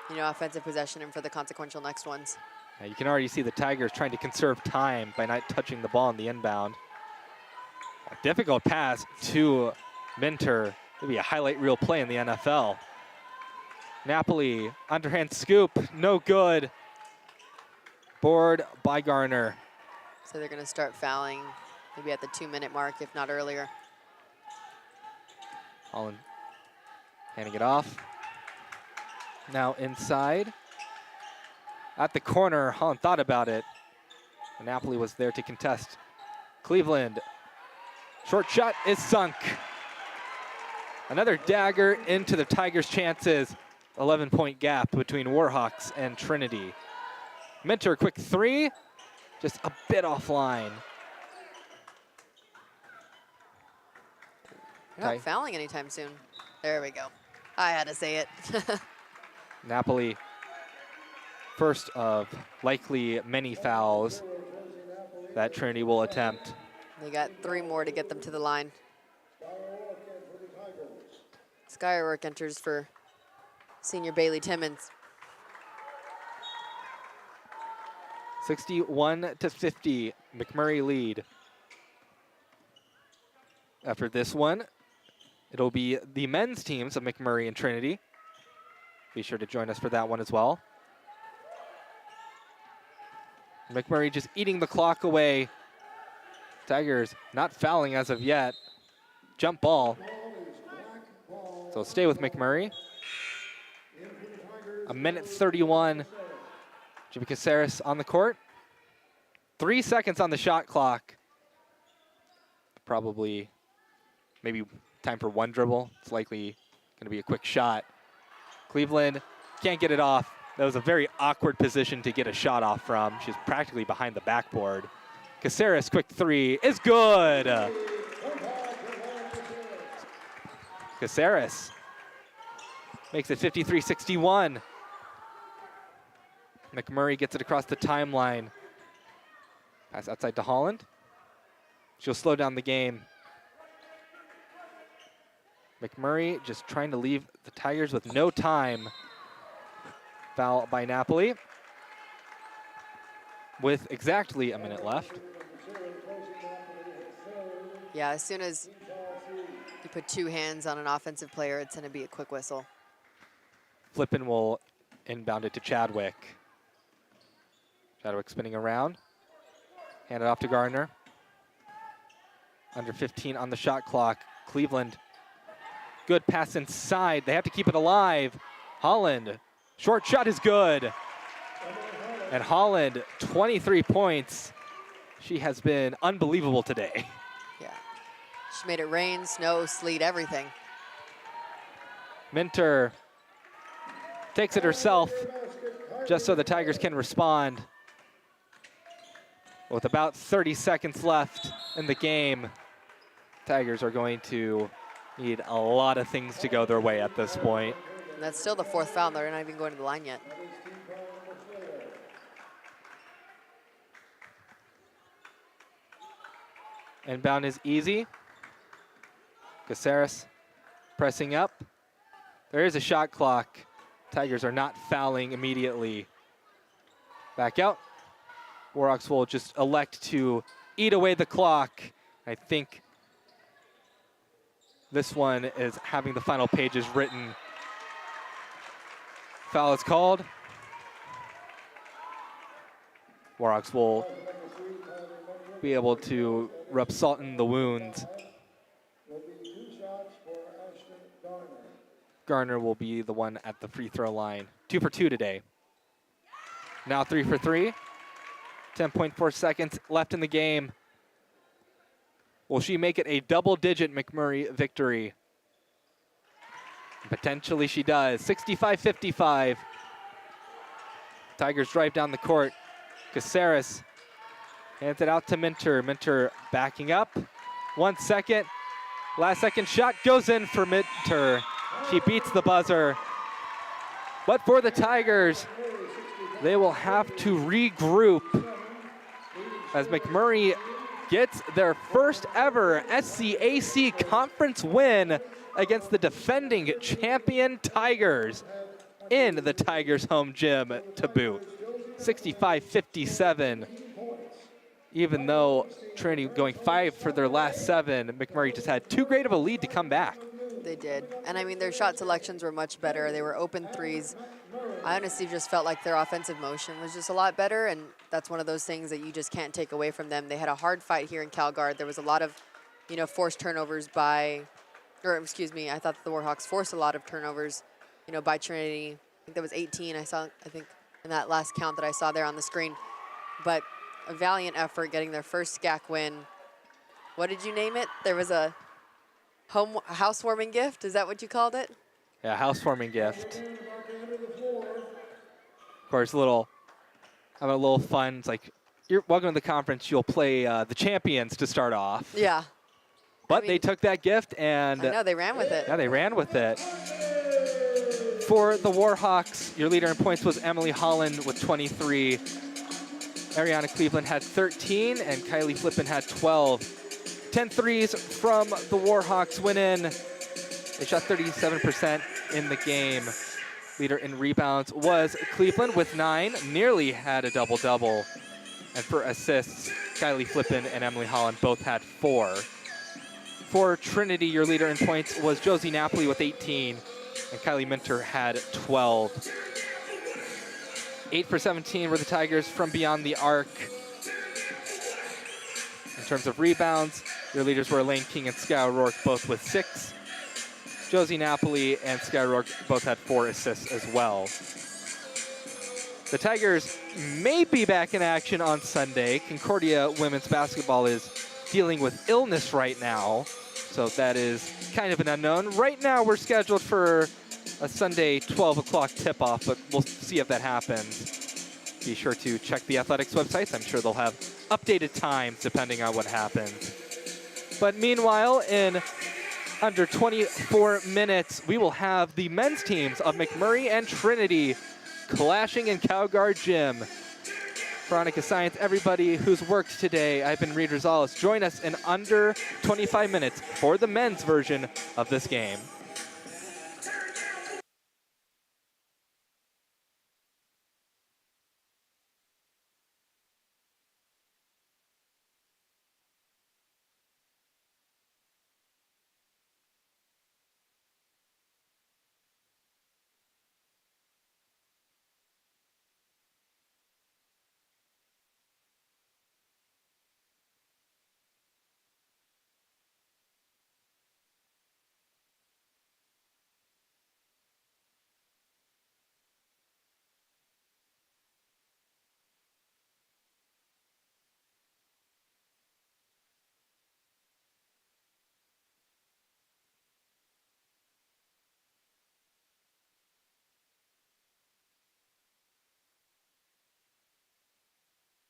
offensive possession and for the consequential next ones. Now you can already see the Tigers trying to conserve time by not touching the ball in the inbound. A difficult pass to Minter. It'll be a highlight reel play in the NFL. Napoli, underhand scoop, no good. Board by Garner. So they're going to start fouling maybe at the 2-minute mark, if not earlier. Holland handing it off. Now inside. At the corner, Holland thought about it. Napoli was there to contest Cleveland. Short shot is sunk. Another dagger into the Tigers' chances. 11-point gap between Warhawks and Trinity. Minter, quick three, just a bit offline. You're not fouling anytime soon. There we go. I had to say it. Napoli, first of likely many fouls that Trinity will attempt. They got 3 more to get them to the line. Skywork enters for senior Bailey Timmons. 61-50, McMurry lead. After this one, it'll be the men's teams of McMurry and Trinity. Be sure to join us for that one as well. McMurry just eating the clock away. Tigers not fouling as of yet. Jump ball. So stay with McMurray. A minute 31. Jimmy Caceres on the court. 3 seconds on the shot clock. Probably, maybe time for one dribble. It's likely going to be a quick shot. Cleveland can't get it off. That was a very awkward position to get a shot off from. She's practically behind the backboard. Caceres, quick three, is good. Caceres makes it 53-61. McMurray gets it across the timeline. Pass outside to Holland. She'll slow down the game. McMurray just trying to leave the Tigers with no time. Foul by Napoli. With exactly a minute left. Yeah, as soon as you put 2 hands on an offensive player, it's going to be a quick whistle. Flippin will inbound it to Chadwick. Chadwick spinning around. Hand it off to Gardner. Under 15 on the shot clock. Cleveland. Good pass inside. They have to keep it alive. Holland. Short shot is good. And Holland, 23 points. She has been unbelievable today. Yeah. She made it rain, snow, sleet, everything. Minter takes it herself just so the Tigers can respond. With about 30 seconds left in the game, Tigers are going to need a lot of things to go their way at this point. And that's still the 4th foul. They're not even going to the line yet. Inbound is easy. Caceres pressing up. There is a shot clock. Tigers are not fouling immediately. Back out. Warhawks will just elect to eat away the clock. I think this one is having the final pages written. Foul is called. Warhawks will be able to rub salt in the wounds. Garner will be the one at the free throw line. 2 for 2 today. Now 3 for 3. 10.4 seconds left in the game. Will she make it a double-digit McMurray victory? Potentially she does. 65-55. Tigers drive down the court. Caceres hands it out to Minter. Minter backing up. 1 second. Last second shot goes in for Minter. She beats the buzzer. But for the Tigers, they will have to regroup as McMurray gets their first ever SCAC conference win against the defending champion Tigers in the Tigers' home gym to boot. 65-57. Even though Trinity going 5 for their last 7, McMurray just had too great of a lead to come back. They did. And I mean, their shot selections were much better. They were open threes. I honestly just felt like their offensive motion was just a lot better, and that's one of those things that you just can't take away from them. They had a hard fight here in CalGuard. There was a lot of, forced turnovers I thought the Warhawks forced a lot of turnovers, by Trinity. I think that was 18 I think, in that last count that I saw there on the screen. But a valiant effort getting their first SCAC win. what did you name it? There was a housewarming gift. Is that what you called it? Yeah, housewarming gift. About to enter the floor. Of course, having a little fun. It's like, you're welcome to the conference. You'll play the champions to start off. Yeah. But I they mean, took that gift and I know, they ran with it. yeah, they ran with it. For the Warhawks, your leader in points was Emily Holland with 23. Ariana Cleveland had 13, and Kylie Flippin had 12. 10 threes from the Warhawks went in. They shot 37% in the game. Leader in rebounds was Cleveland with 9, nearly had a double-double. And for assists, Kylie Flippin and Emily Holland both had 4. For Trinity, your leader in points was Josie Napoli with 18, and Kylie Minter had 12. 8 for 17 were the Tigers from beyond the arc. In terms of rebounds, your leaders were Elaine King and Sky O'Rourke, both with 6. Josie Napoli and Sky O'Rourke both had 4 assists as well. The Tigers may be back in action on Sunday. Concordia women's basketball is dealing with illness right now, so that is kind of an unknown. Right now, we're scheduled for a Sunday 12 o'clock tip-off, but we'll see if that happens. Be sure to check the Athletics websites. I'm sure they'll have updated times depending on what happens. But meanwhile, in under 24 minutes, we will have the men's teams of McMurry and Trinity clashing in Cowguard Gym. Veronica Science, everybody who's worked today, I've been Reed Rosales. Join us in under 25 minutes for the men's version of this game.